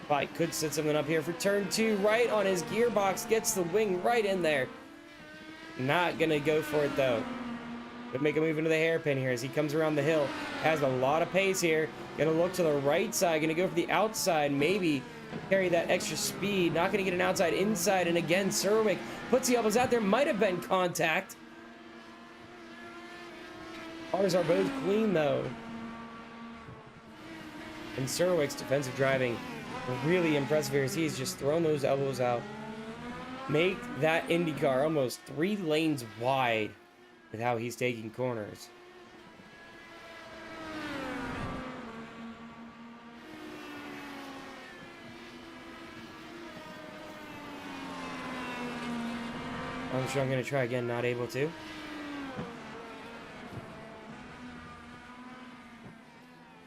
But could set something up here for turn 2. Right on his gearbox, gets the wing right in there. Not going to go for it, though. Could make a move into the hairpin here as he comes around the hill. Has a lot of pace here. Going to look to the right side. Going to go for the outside, maybe carry that extra speed. Not going to get an outside inside. And again, Serwick puts the elbows out there. Might have been contact. Cars are both clean, though. And Serwick's defensive driving really impressive here as he's just throwing those elbows out. Make that IndyCar almost 3 lanes wide with how he's taking corners. Armstrong going to try again, not able to.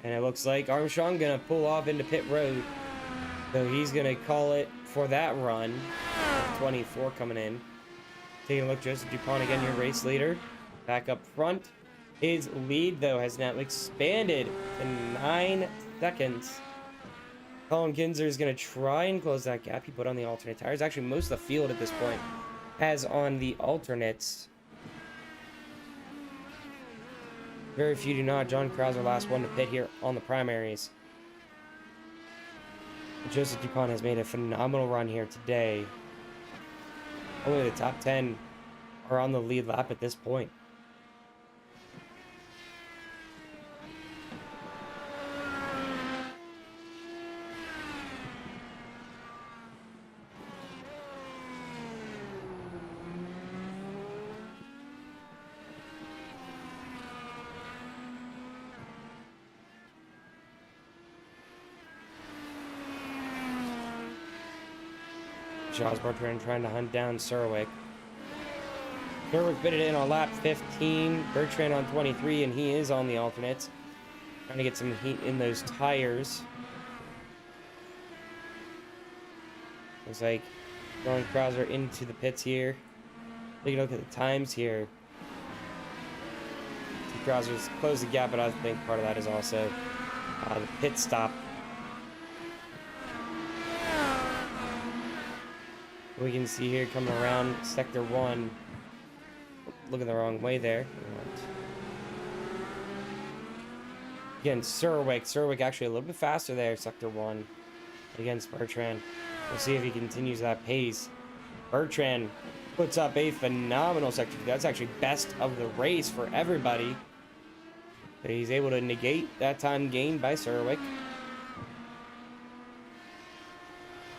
And it looks like Armstrong going to pull off into pit road. So he's going to call it for that run. 24 coming in. Taking a look, Joseph Dupont again, your race leader. Back up front. His lead, though, has now expanded to 9 seconds. Colin Kinzer is going to try and close that gap. He put on the alternate tires. Actually, most of the field at this point has on the alternates. Very few do not. John Krauser, last one to pit here on the primaries. Joseph Dupont has made a phenomenal run here today. Only the top 10 are on the lead lap at this point. Shaw's Bertrand trying to hunt down Surwick. Surwick bit it in on lap 15. Bertrand on 23, and he is on the alternates. Trying to get some heat in those tires. Looks like throwing Krauser into the pits here. Take a look at the times here. Krauser's closed the gap, but I think part of that is also the pit stop. We can see here coming around sector 1. Looking the wrong way there. Again, Surwick actually a little bit faster there, sector 1 against Bertrand. We'll see if he continues that pace. Bertrand puts up a phenomenal sector 2. That's actually best of the race for everybody. But he's able to negate that time gained by Surwick.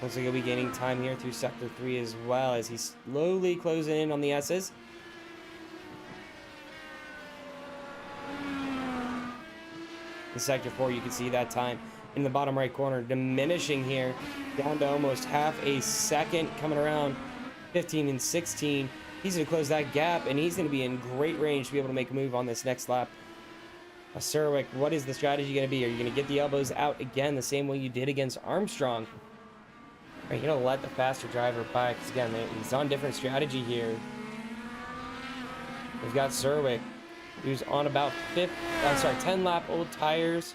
Looks like he'll be gaining time here through sector 3 as well as he's slowly closing in on the S's. In sector 4, you can see that time in the bottom right corner diminishing here down to almost half a second, coming around 15 and 16. He's going to close that gap, and he's going to be in great range to be able to make a move on this next lap. Surwick, what is the strategy going to be? Are you going to get the elbows out again the same way you did against Armstrong? Are you going to let the faster driver by? Because again, he's on different strategy here. We've got Surwick, who's on about 10 lap old tires.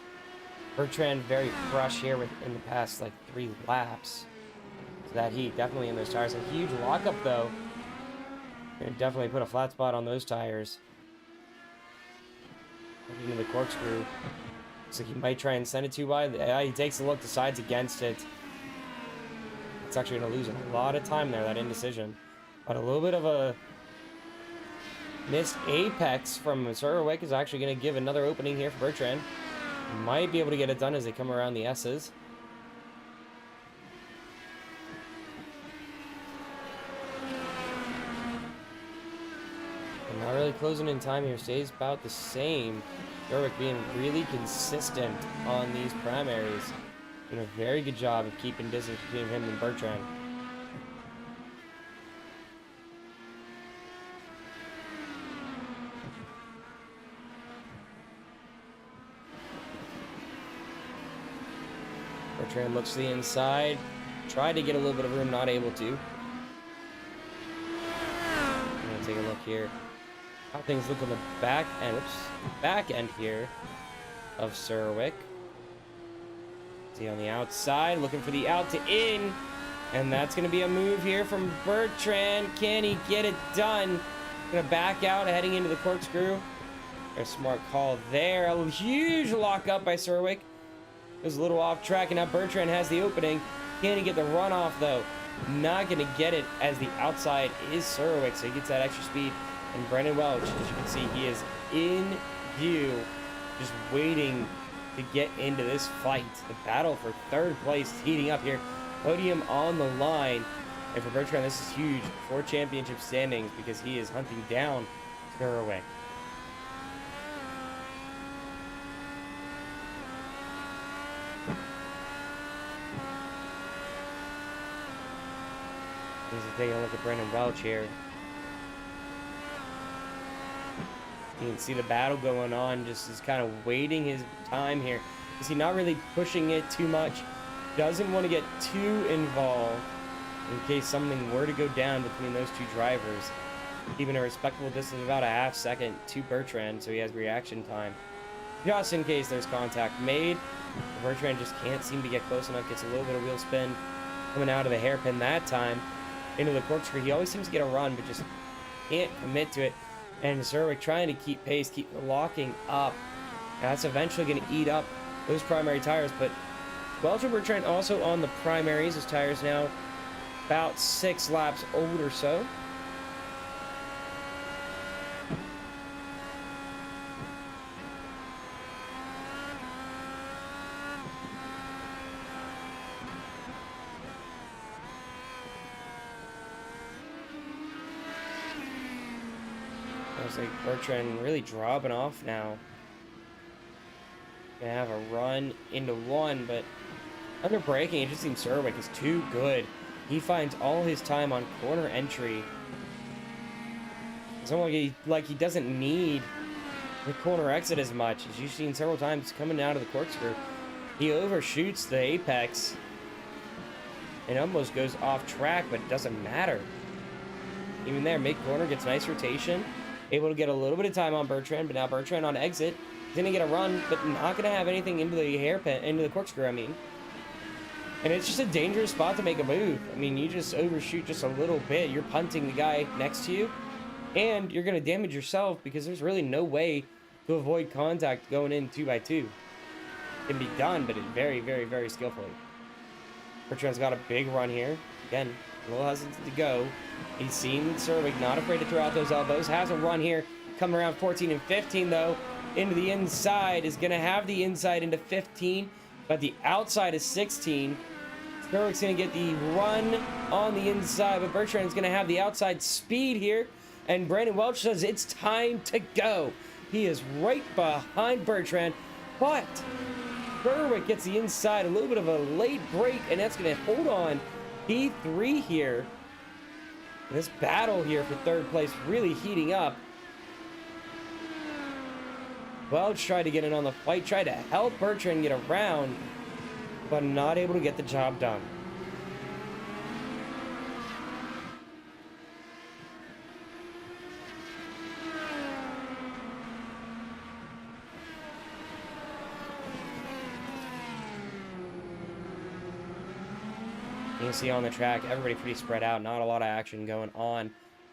Bertrand very fresh here in the past like 3 laps. So that heat definitely in those tires. A huge lockup though. Gonna definitely put a flat spot on those tires. Into the corkscrew. Looks like he might try and send it too wide. He takes a look, decides against it. It's actually going to lose a lot of time there, that indecision. But a little bit of a missed apex from Surwick is actually going to give another opening here for Bertrand. Might be able to get it done as they come around the S's. And not really closing in time here. Stays about the same. Surwick being really consistent on these primaries. Doing a very good job of keeping distance between him and Bertrand. Bertrand looks to the inside. Tried to get a little bit of room, not able to. I'm gonna take a look here. How things look on the back end. Back end here of Surwick. On the outside, looking for the out to in, and that's going to be a move here from Bertrand. Can he get it done? Going to back out, heading into the corkscrew. A smart call there. A huge lockup by Surwick. It was a little off track, and now Bertrand has the opening. Can he get the runoff though? Not going to get it, as the outside is Surwick, so he gets that extra speed. And Brendan Welch, as you can see, he is in view, just waiting to get into this fight. The battle for third place is heating up here. Podium on the line. And for Bertrand, this is huge for championship standings because he is hunting down Surwick. He's taking a look at Brendan Welch here. You can see the battle going on, just is kind of waiting his time here. Is he not really pushing it too much? Doesn't want to get too involved in case something were to go down between those two drivers. Even a respectable distance of about a half second to Bertrand, so he has reaction time. Just in case there's contact made. Bertrand just can't seem to get close enough, gets a little bit of wheel spin coming out of the hairpin that time. Into the corkscrew, he always seems to get a run, but just can't commit to it. And Surwick trying to keep pace, keep locking up. That's eventually going to eat up those primary tires. But Welch and Bertrand also on the primaries. His tires now about 6 laps old or so. Looks like Bertrand really dropping off now. Gonna have a run into one, but under braking, it just seems Surwick is too good he finds all his time on corner entry. It's almost like he doesn't need the corner exit as much, as you've seen several times coming out of the corkscrew. He overshoots the apex and almost goes off track, but it doesn't matter. Even there, mid-corner gets nice rotation. Able to get a little bit of time on Bertrand, but now Bertrand on exit. He's going to get a run, but not going to have anything into the hairpin, into the corkscrew, I mean. And it's just a dangerous spot to make a move. I mean, you just overshoot just a little bit. You're punting the guy next to you, and you're going to damage yourself because there's really no way to avoid contact going in 2x2. It can be done, but it's very, very, very skillfully. Bertrand's got a big run here. Again, a little hesitant to go. He's seen Cervic, not afraid to throw out those elbows. Has a run here, coming around 14 and 15, though. Into the inside, is going to have the inside into 15, but the outside is 16. Cervic's going to get the run on the inside, but Bertrand's going to have the outside speed here. And Brandon Welch says it's time to go. He is right behind Bertrand, but Cervic gets the inside, a little bit of a late break, and that's going to hold on P3 here. This battle here for third place really heating up. Welch tried to get in on the fight, tried to help Bertrand get around, but not able to get the job done. You can see on the track, everybody pretty spread out, not a lot of action going on.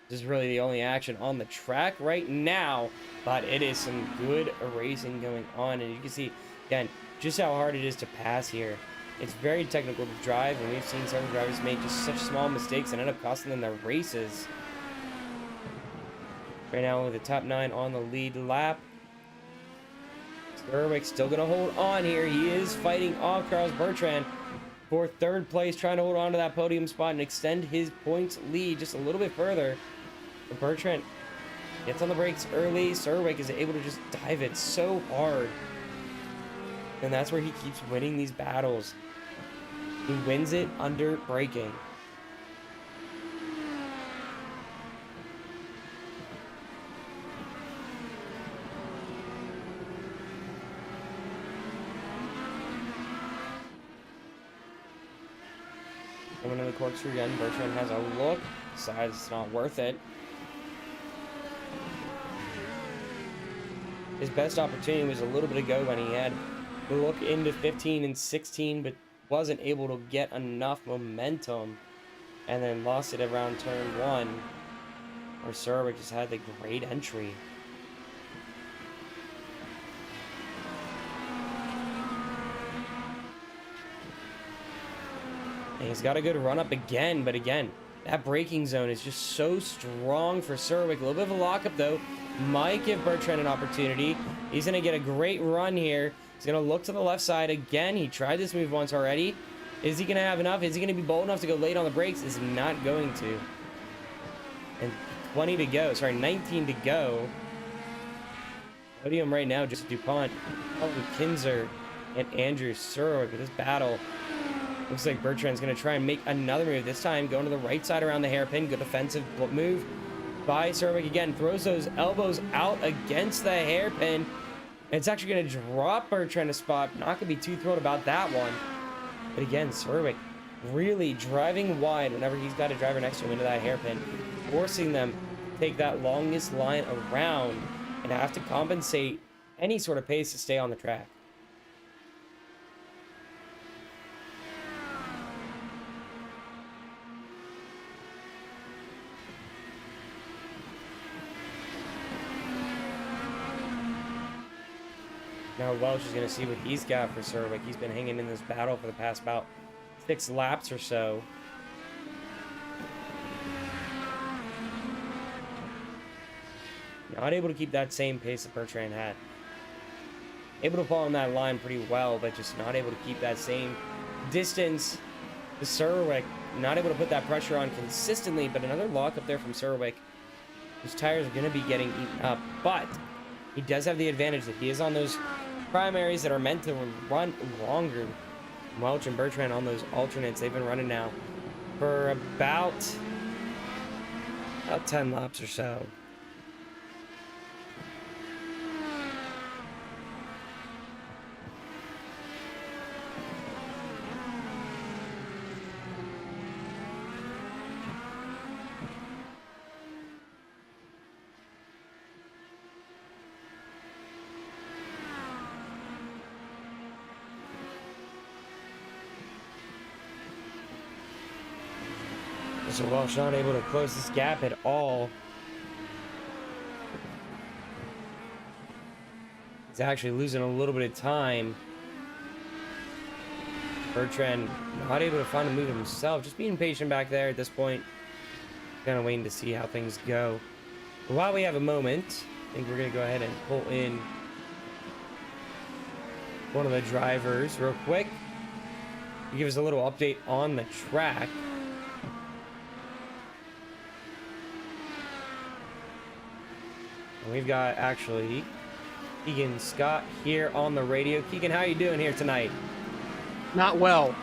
This is really the only action on the track right now, but it is some good racing going on, and you can see, again, just how hard it is to pass here. It's very technical to drive, and we've seen several drivers make just such small mistakes and end up costing them their races. Right now, with the top 9 on the lead lap. Cervic still going to hold on here. He is fighting off Charles Bertrand for third place, trying to hold on to that podium spot and extend his points lead just a little bit further. But Bertrand gets on the brakes early. Cervic is able to just dive it so hard. And that's where he keeps winning these battles. He wins it under braking. Coming to the corkscrew again, Bertrand has a look, decides it's not worth it. His best opportunity was a little bit ago when he had the look into 15 and 16, but wasn't able to get enough momentum, and then lost it around turn 1, where Cervic just had the great entry. And he's got a good run up again, but again, that braking zone is just so strong for Cervic. A little bit of a lockup though. Might give Bertrand an opportunity. He's going to get a great run here. He's going to look to the left side again. He tried this move once already. Is he going to have enough? Is he going to be bold enough to go late on the brakes? Is not going to. And 20 to go. Sorry, 19 to go. Podium right now, just Dupont, Kinzer, and Andrew Cervic with this battle. Looks like Bertrand's going to try and make another move. This time going to the right side around the hairpin. Good defensive move by Cervic again. Throws those elbows out against the hairpin. It's actually going to drop Bertrand a spot. Not going to be too thrilled about that one. But again, Cervic really driving wide whenever he's got a driver next to him into that hairpin. Forcing them to take that longest line around and have to compensate any sort of pace to stay on the track. Now Welch is going to see what he's got for Cervic. He's been hanging in this battle for the past about 6 laps or so. Not able to keep that same pace that Bertrand had. Able to follow on that line pretty well, but just not able to keep that same distance. The Cervic not able to put that pressure on consistently, but another lock up there from Cervic. His tires are going to be getting eaten up, but he does have the advantage that he is on those primaries that are meant to run longer. Welch and Bertrand on those alternates. They've been running now for about 10 laps or so. So Welsh not able to close this gap at all. He's actually losing a little bit of time. Bertrand not able to find a move himself, just being patient back there at this point. Kind of waiting to see how things go. But while we have a moment, I think we're going to go ahead and pull in one of the drivers real quick. Give us a little update on the track. And we've got actually Keegan Scott here on the radio. Keegan, how you doing here tonight? Not well.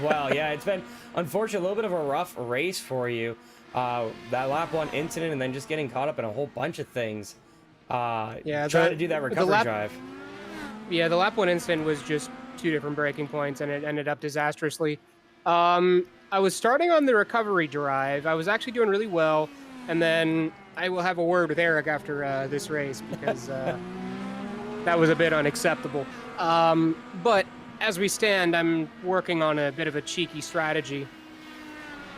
Well, yeah, it's been, unfortunately, a little bit of a rough race for you. That lap 1 incident and then just getting caught up in a whole bunch of things. Yeah, trying to do that recovery drive. Yeah, the lap 1 incident was just 2 different braking points, and it ended up disastrously. I was starting on the recovery drive. I was actually doing really well, and then I will have a word with Eric after this race because that was a bit unacceptable. But as we stand, I'm working on a bit of a cheeky strategy.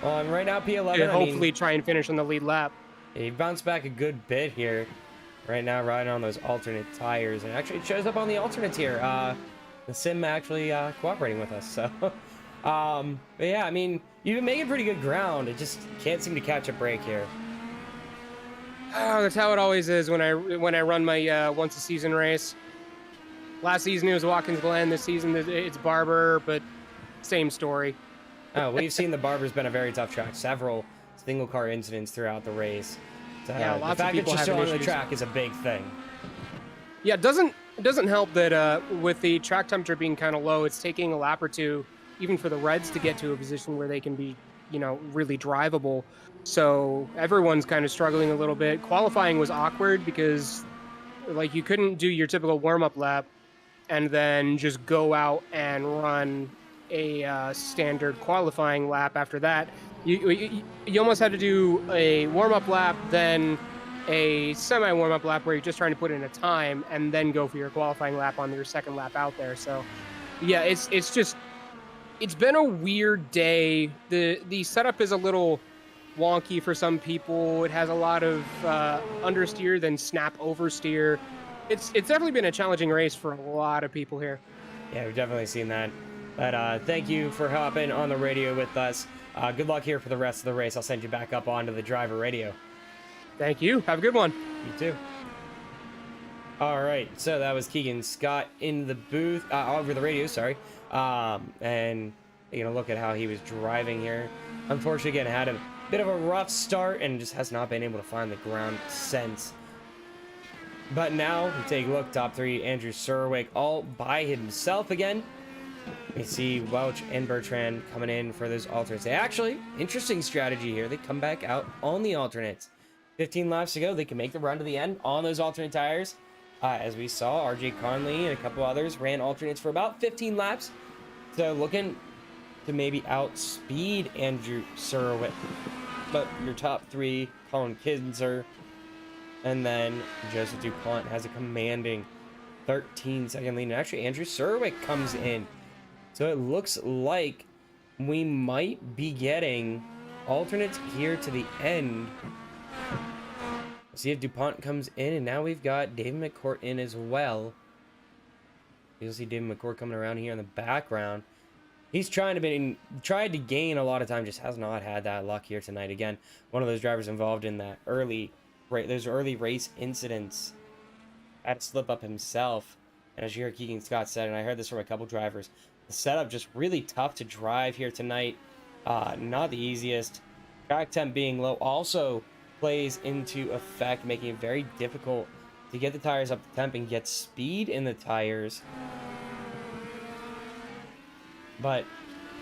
Well, and right now, P11, and hopefully try and finish on the lead lap. He bounced back a good bit here. Right now, riding on those alternate tires. And actually, it shows up on the alternates here. The sim actually cooperating with us. So, but yeah, I mean, you've been making pretty good ground. It just can't seem to catch a break here. Oh, that's how it always is when I run my once a season race. Last season it was Watkins Glen. This season it's Barber, but same story. We've seen the Barber's been a very tough track. Several single car incidents throughout the race. So, yeah, lots the fact of people that you're still on issues. the track is a big thing. Yeah, it doesn't help that with the track temperature being kind of low, it's taking a lap or two, even for the Reds, to get to a position where they can be, really drivable. So everyone's kind of struggling a little bit. Qualifying was awkward because, like, you couldn't do your typical warm-up lap and then just go out and run a standard qualifying lap after that. You almost had to do a warm-up lap, then a semi-warm-up lap where you're just trying to put in a time, and then go for your qualifying lap on your second lap out there. So, yeah, it's been a weird day. The setup is a little wonky for some people. It has a lot of understeer, then snap oversteer. It's definitely been a challenging race for a lot of people here. Yeah, we've definitely seen that. But thank you for hopping on the radio with us. Good luck here for the rest of the race. I'll send you back up onto the driver radio. Thank you. Have a good one. You too. All right, so that was Keegan Scott in the booth, over the radio, sorry. And look at how he was driving here. Unfortunately, again, had a bit of a rough start and just has not been able to find the ground since. But now we take a look, top 3, Andrew Surwick all by himself again. We see Welch and Bertrand coming in for those alternates. They actually, interesting strategy here. They come back out on the alternates. 15 laps to go. They can make the run to the end on those alternate tires. As we saw, RJ Conley and a couple others ran alternates for about 15 laps. So looking to maybe outspeed Andrew Surwick. But your top 3, Colin Kinzer, and then Joseph Dupont has a commanding 13-second lead. And actually, Andrew Surwick comes in. So it looks like we might be getting alternates here to the end. Let's see if Dupont comes in, and now we've got David Mccourt in as well. You'll see David Mccourt coming around here in the background. He's tried to gain a lot of time, just has not had that luck here tonight. Again, one of those drivers involved in that those early race incidents had to slip up himself. And as you hear Keegan Scott said, and I heard this from a couple drivers, the setup just really tough to drive here tonight. Not the easiest. Track temp being low also plays into effect, making it very difficult to get the tires up to temp and get speed in the tires. But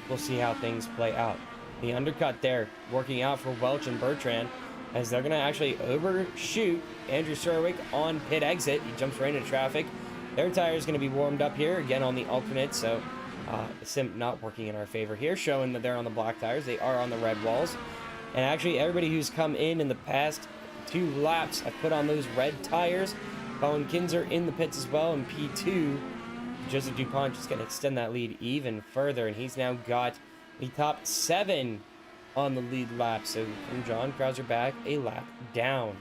we'll see how things play out. The undercut there, working out for Welch and Bertrand, as they're going to actually overshoot Andrew Surwick on pit exit. He jumps right into traffic. Their tire is going to be warmed up here, again on the alternate, so the sim not working in our favor here, showing that they're on the black tires. They are on the red walls. And actually, everybody who's come in the past 2 laps have put on those red tires. Colin Kinzer in the pits as well in P2. Joseph Dupont just going to extend that lead even further, and he's now got the top 7 on the lead lap. So from John Krauser back a lap down.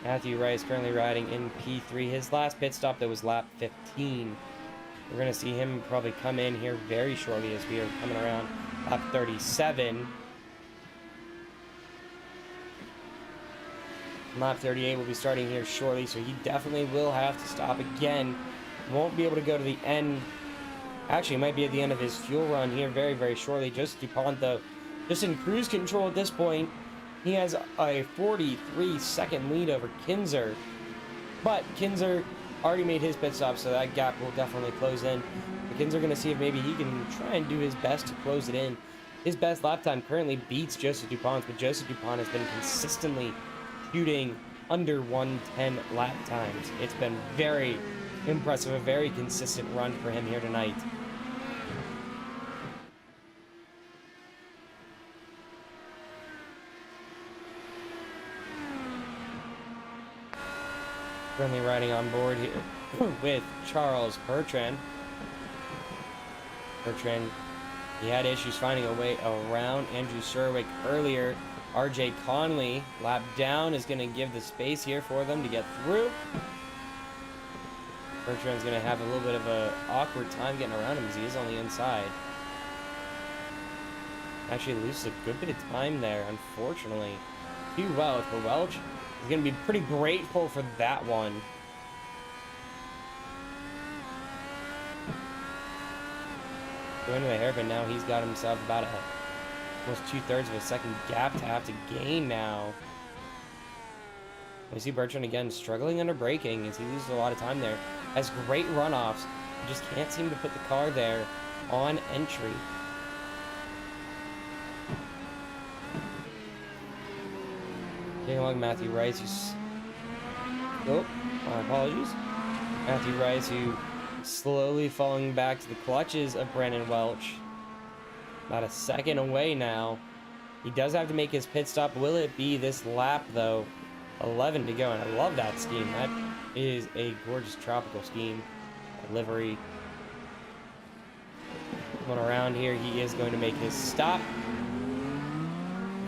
Matthew Rice currently riding in P3. His last pit stop, that was lap 15. We're going to see him probably come in here very shortly as we are coming around lap 37. Lap 38 will be starting here shortly, so he definitely will have to stop again. Won't be able to go to the end. Actually, might be at the end of his fuel run here very, very shortly. Just Dupont, though, just in cruise control at this point. He has a 43-second lead over Kinzer. But Kinzer already made his pit stop, so that gap will definitely close in. But Kinzer going to see if maybe he can try and do his best to close it in. His best lap time currently beats Joseph Dupont's, but Joseph Dupont has been consistently shooting under 110 lap times. It's been very impressive, a very consistent run for him here tonight. Currently riding on board here with Charles Bertrand. Bertrand, he had issues finding a way around Andrew Surwick earlier. RJ Conley, lap down, is going to give the space here for them to get through. Bertrand's going to have a little bit of an awkward time getting around him as he is on the inside. Actually loses a good bit of time there, unfortunately. To Welch, but Welch is going to be pretty grateful for that one. Going to the hairpin now, he's got himself about almost 2/3 of a second gap to have to gain now. We see Bertrand again struggling under braking as he loses a lot of time there. Has great runoffs, he just can't seem to put the car there on entry. Getting along Matthew Rice, who's... Oh, my apologies. Matthew Rice, who slowly falling back to the clutches of Brandon Welch. About a second away now. He does have to make his pit stop. Will it be this lap, though? 11 to go, and I love that scheme. That is a gorgeous tropical scheme. Livery. Coming around here, he is going to make his stop.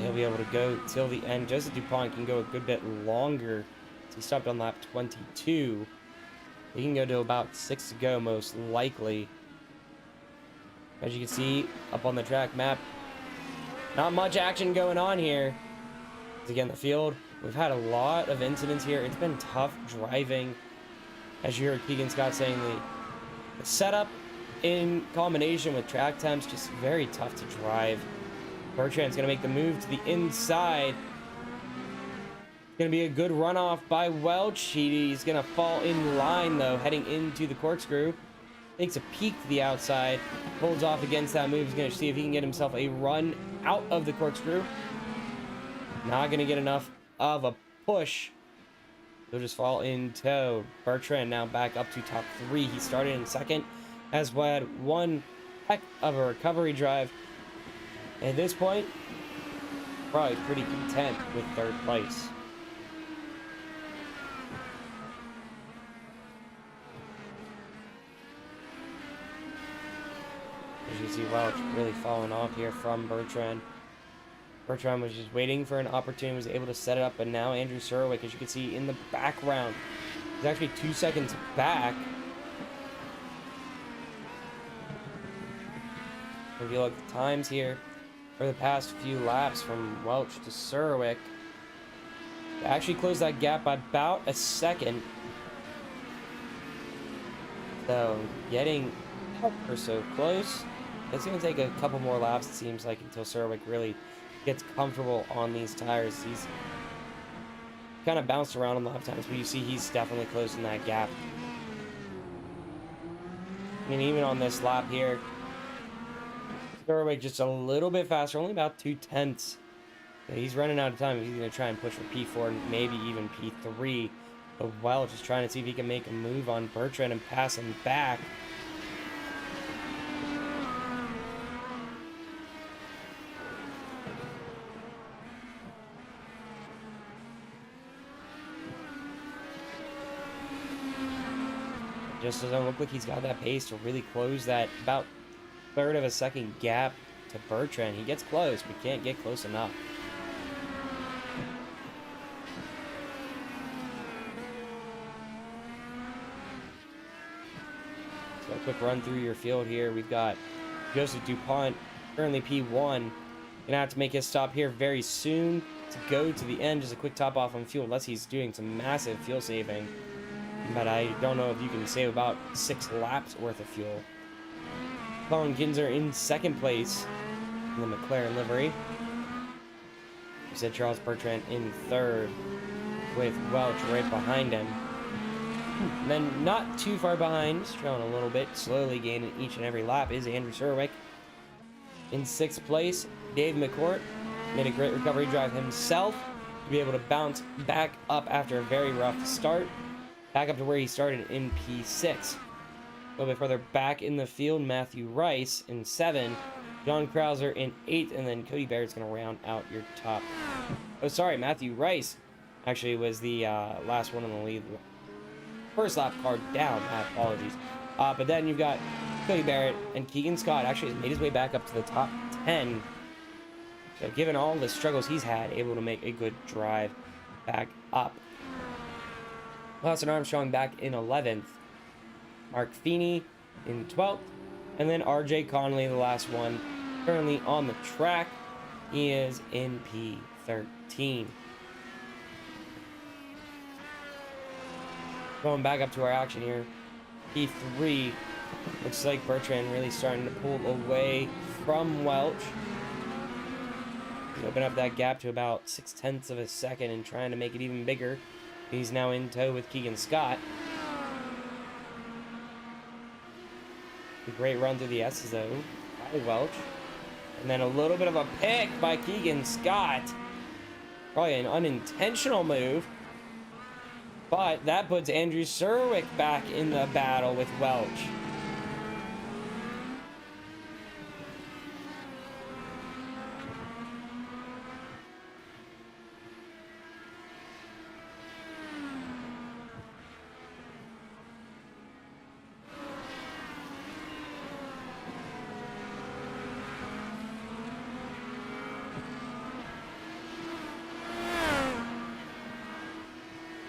He'll be able to go till the end. Joseph Dupont can go a good bit longer. He stopped on lap 22. He can go to about 6 to go, most likely. As you can see up on the track map, not much action going on here. Again, the field, we've had a lot of incidents here. It's been tough driving. As you heard Keegan Scott saying, the setup in combination with track temps, just very tough to drive. Bertrand's going to make the move to the inside. It's going to be a good runoff by Welch. He's going to fall in line, though, heading into the corkscrew. Takes a peek to the outside. Holds off against that move. He's going to see if he can get himself a run out of the corkscrew. Not going to get enough of a push. He'll just fall in tow. Bertrand now back up to top 3. He started in second. Has had one heck of a recovery drive. At this point, probably pretty content with 3rd place. As you see, Welch really falling off here from Bertrand. Bertrand was just waiting for an opportunity, was able to set it up, but now Andrew Surwick, as you can see in the background, is actually 2 seconds back. If you look at the times here, for the past few laps from Welch to Surwick, they actually closed that gap by about a second. So, getting ever so close. It's going to take a couple more laps, it seems like, until Surwick really gets comfortable on these tires. He's kind of bounced around on the lap times, but you see he's definitely closing that gap. And even on this lap here, Surwick just a little bit faster, only about 2/10. Yeah, he's running out of time. He's going to try and push for P4 and maybe even P3. But Welch is trying to see if he can make a move on Bertrand and pass him back. Just doesn't look like he's got that pace to really close that about third of a second gap to Bertrand. He gets close, but can't get close enough. So a quick run through your field here. We've got Joseph Dupont, currently P1. Gonna have to make his stop here very soon to go to the end. Just a quick top off on fuel, unless he's doing some massive fuel saving. But I don't know if you can save about 6 laps worth of fuel. Colin Kinzer in second place in the McLaren livery. You said Charles Bertrand in third with Welch right behind him. And then not too far behind, just trailing a little bit, slowly gaining each and every lap is Andrew Surwick. In sixth place, Dave Mccourt made a great recovery drive himself to be able to bounce back up after a very rough start. Back up to where he started in P6. A little bit further back in the field, Matthew Rice in 7th, John Krauser in 8th, and then Cody Barrett's going to round out your top. Oh, sorry, Matthew Rice actually was the last one in the lead. First lap card down, my apologies. But then you've got Cody Barrett and Keegan Scott actually has made his way back up to the top 10. So given all the struggles he's had, able to make a good drive back up. Lawson Armstrong back in 11th. Mark Feeney in 12th. And then RJ Conley, the last one, currently on the track. He is in P13. Going back up to our action here. P3. Looks like Bertrand really starting to pull away from Welch. He's opened up that gap to about 0.6 of a second and trying to make it even bigger. He's now in tow with Keegan Scott. A great run through the S's though by Welch. And then a little bit of a pick by Keegan Scott. Probably an unintentional move. But that puts Andrew Surwick back in the battle with Welch.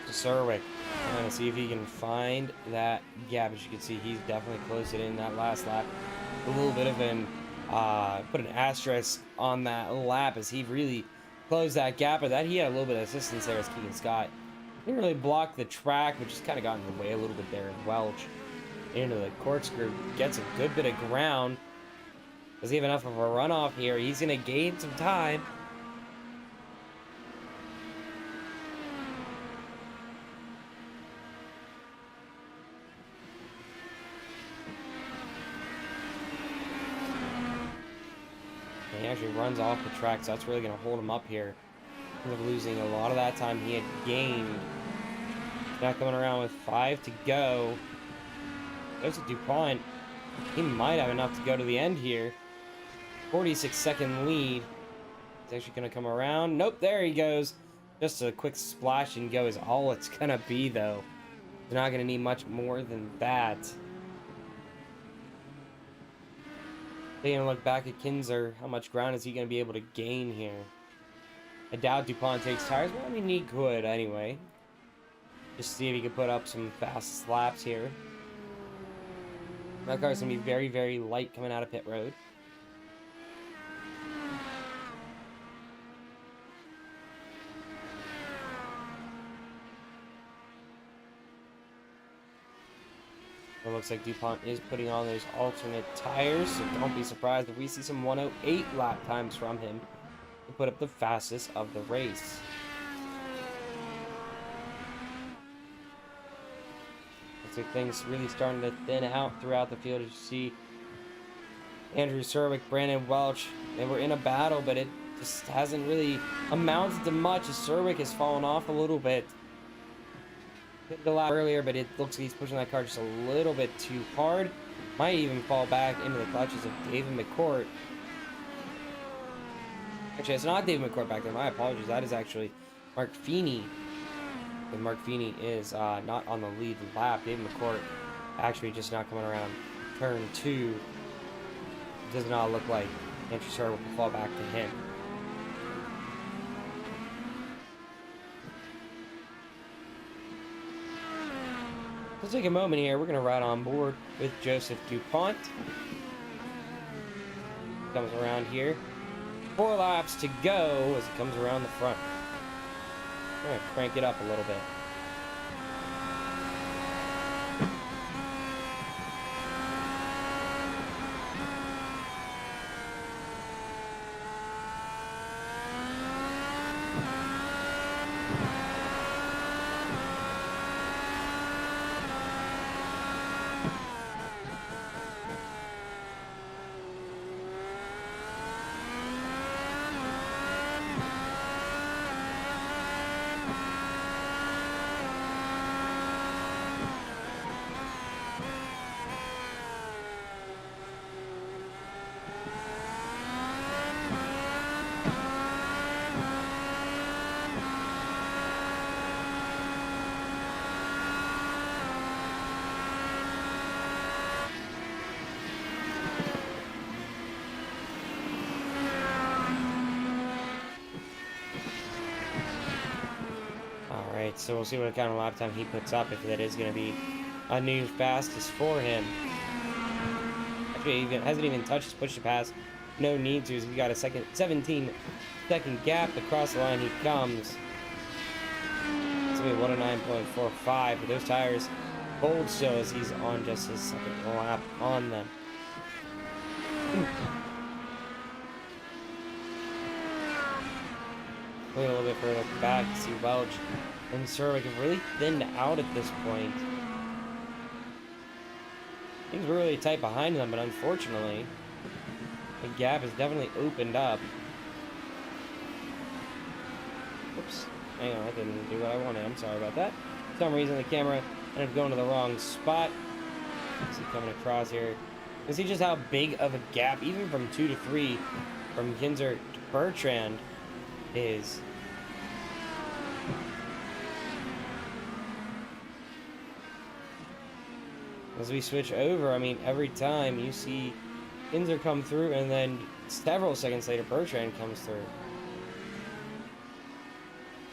Surwick trying to see if he can find that gap. As you can see, he's definitely closed it in that last lap. A little bit of him put an asterisk on that lap as he really closed that gap, but that he had a little bit of assistance there as Keegan Scott didn't really block the track, which just kind of got in the way a little bit there. Welch into the corkscrew gets a good bit of ground. Does he have enough of a runoff here? He's going to gain some time. He actually runs off the track, so that's really going to hold him up here. Instead of losing a lot of that time he had gained. Now coming around with 5 to go. There's a Dupont. He might have enough to go to the end here. 46-second lead. He's actually going to come around. Nope, there he goes. Just a quick splash and go is all it's going to be, though. They're not going to need much more than that. Taking a look back at Kinzer, how much ground is he going to be able to gain here? I doubt Dupont takes tires, but I mean, he could anyway. Just see if he could put up some fast laps here. That car's going to be very, very light coming out of pit road. It looks like Dupont is putting on those alternate tires, so don't be surprised if we see some 108 lap times from him to put up the fastest of the race. Looks like things really starting to thin out throughout the field. As you see, Andrew Serwick, Brandon Welch, they were in a battle, but it just hasn't really amounted to much as Serwick has fallen off a little bit. Hit a lap earlier, but it looks like he's pushing that car just a little bit too hard. Might even fall back into the clutches of David Mccourt. Actually, it's not David Mccourt back there. My apologies. That is actually Mark Feeney. And Mark Feeney is not on the lead lap. David Mccourt actually just not coming around turn 2. Does not look like Andrew Serwick will fall back to him. Let's take a moment here. We're going to ride on board with Joseph Dupont. Comes around here. 4 laps to go as it comes around the front. I'm going to crank it up a little bit. So we'll see what kind of lap time he puts up, if that is going to be a new fastest for him. Actually, he hasn't even touched his push to pass. No need to. He's got a 17-second gap across the line. He comes. It's going to be 109.45, but those tires hold still as he's on just his second lap on them. Looking a little bit further back to see Welch and Serwick have really thinned out at this point. Things were really tight behind them, but unfortunately, the gap has definitely opened up. Oops. Hang on, I didn't do what I wanted. I'm sorry about that. For some reason, the camera ended up going to the wrong spot. See coming across here. You see just how big of a gap, even from 2 to 3, from Kinzer to Bertrand, is. As we switch over, I mean, every time you see Kinzer come through, and then several seconds later, Bertrand comes through.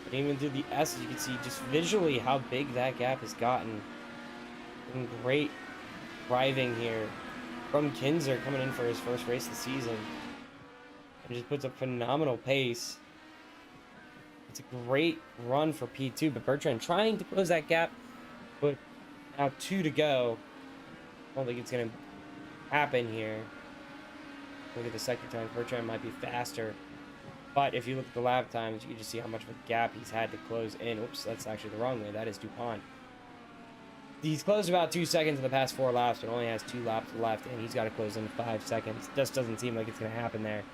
And even through the S's, you can see just visually how big that gap has gotten. And great driving here from Kinzer coming in for his first race of the season. And just puts a phenomenal pace. It's a great run for P2, but Bertrand trying to close that gap, but now 2 to go. I don't think it's going to happen here. Look at the sector times. Bertrand might be faster. But if you look at the lap times, you can just see how much of a gap he's had to close in. Oops, that's actually the wrong way. That is Dupont. He's closed about 2 seconds in the past 4 laps, but only has 2 laps left, and he's got to close in 5 seconds. Just doesn't seem like it's going to happen there.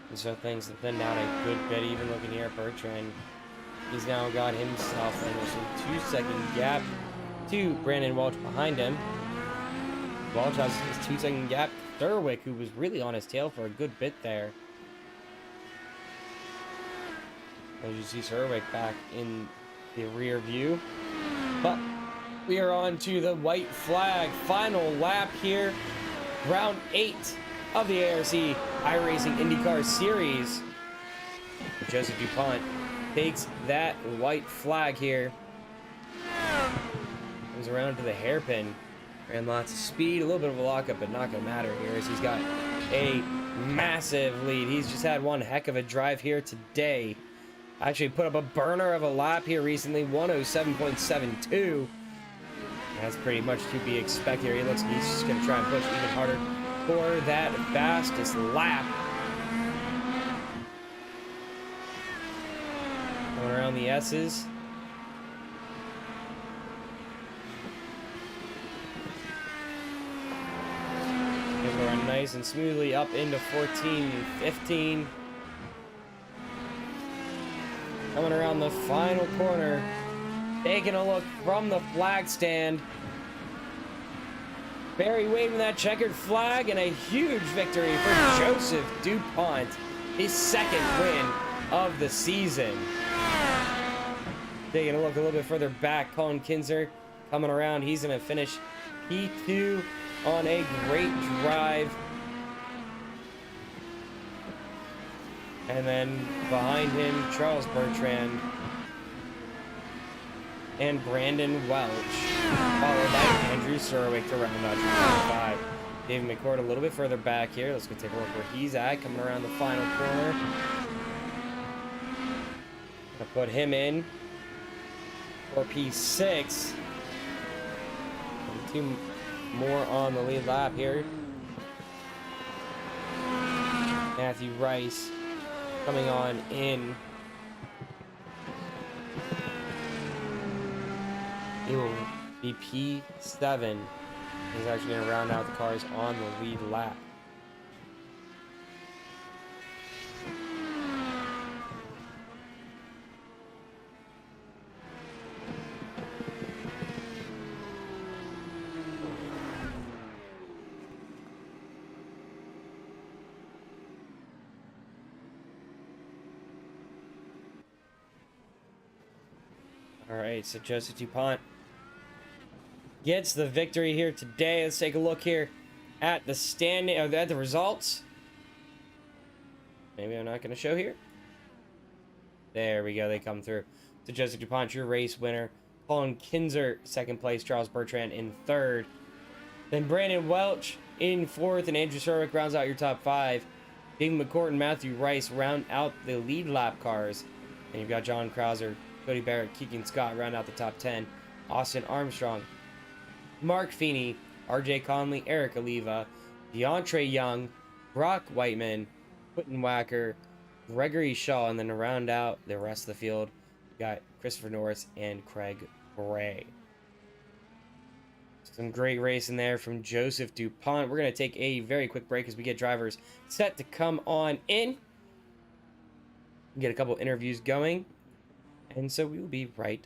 And so things have thinned out a good bit. Even looking here at Bertrand, he's now got himself almost a 2-second gap to Brandon Welch behind him. Welch has his 2-second gap to Serwick, who was really on his tail for a good bit there. As you see Serwick back in the rear view. But we are on to the white flag. Final lap here. Round 8 of the ARC iRacing IndyCar Series. Joseph Dupont takes that white flag here. Comes around to the hairpin. Ran lots of speed, a little bit of a lockup, but not going to matter here as he's got a massive lead. He's just had one heck of a drive here today. Actually put up a burner of a lap here recently, 107.72. That's pretty much to be expected here. He looks like he's just going to try and push even harder for that fastest lap. Going around the S's. They're going nice and smoothly up into 14 and 15. Coming around the final corner. Taking a look from the flag stand. Barry waving that checkered flag, and a huge victory for Joseph Dupont. His second win of the season. Taking a look a little bit further back, Colin Kinzer coming around. He's going to finish P2 on a great drive. And then behind him, Charles Bertrand and Brandon Welch, followed by Andrew Surwick to round out 5. David Mccourt a little bit further back here. Let's go take a look where he's at, coming around the final corner. Gonna put him in for P6. And 2 more on the lead lap here. Matthew Rice coming on in. He will be P7. He's actually going to round out the cars on the lead lap. All right, so Joseph Dupont gets the victory here today. Let's take a look here at the standing, at the results. Maybe I'm not going to show here. There we go. They come through. So Joseph Dupont, your race winner. Colin Kinzer, second place. Charles Bertrand in third. Then Brandon Welch in fourth, and Andrew Surwick rounds out your top 5. David Mccourt and Matthew Rice round out the lead lap cars. And you've got John Krauser, Cody Barrett, Keegan Scott round out the top 10. Austin Armstrong, Mark Feeney, RJ Conley, Eric Oliva, DeAndre Young, Brock Whiteman, Quentin Walker, Gregory Shaw, and then to round out the rest of the field, we got Christopher Norris and Craig Bray. Some great racing there from Joseph Dupont. We're going to take a very quick break as we get drivers set to come on in. Get a couple interviews going. And so we will be right.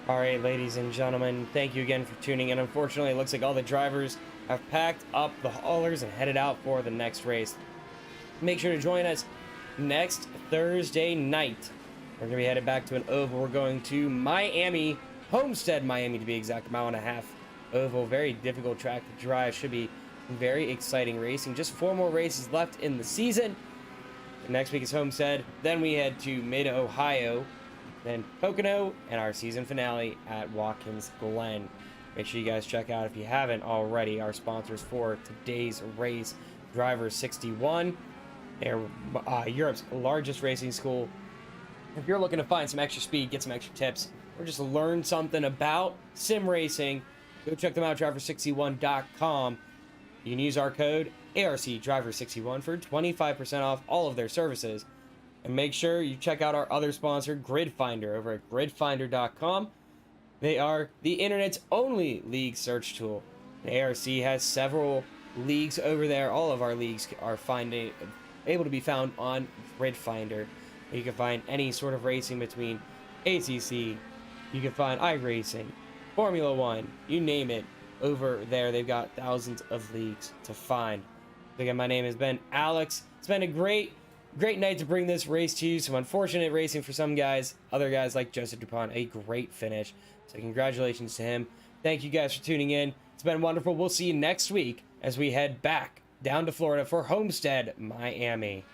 All right, ladies and gentlemen, thank you again for tuning in. Unfortunately, it looks like all the drivers have packed up the haulers and headed out for the next race. Make sure to join us next Thursday night. We're going to be headed back to an oval. We're going to Miami, Homestead, Miami to be exact, 1.5 mile oval. Very difficult track to drive. Should be very exciting racing. Just 4 more races left in the season. Next week is Homestead. Then we head to Mid Ohio, then Pocono, and our season finale at Watkins Glen. Make sure you guys check out, if you haven't already, our sponsors for today's race, Driver 61. They're Europe's largest racing school. If you're looking to find some extra speed, get some extra tips, or just learn something about sim racing, go check them out, driver61.com. You can use our code ARCDriver61 for 25% off all of their services. And make sure you check out our other sponsor, GridFinder, over at gridfinder.com. They are the internet's only league search tool. The ARC has several leagues over there. All of our leagues are able to be found on GridFinder. You can find any sort of racing between ACC, you can find iRacing, Formula One, you name it. Over there, they've got thousands of leagues to find. Again, my name has been Alex. It's been a great night to bring this race to you. Some unfortunate racing for some guys. Other guys like Joseph Dupont, a great finish. So congratulations to him. Thank you guys for tuning in. It's been wonderful. We'll see you next week as we head back down to Florida for Homestead, Miami.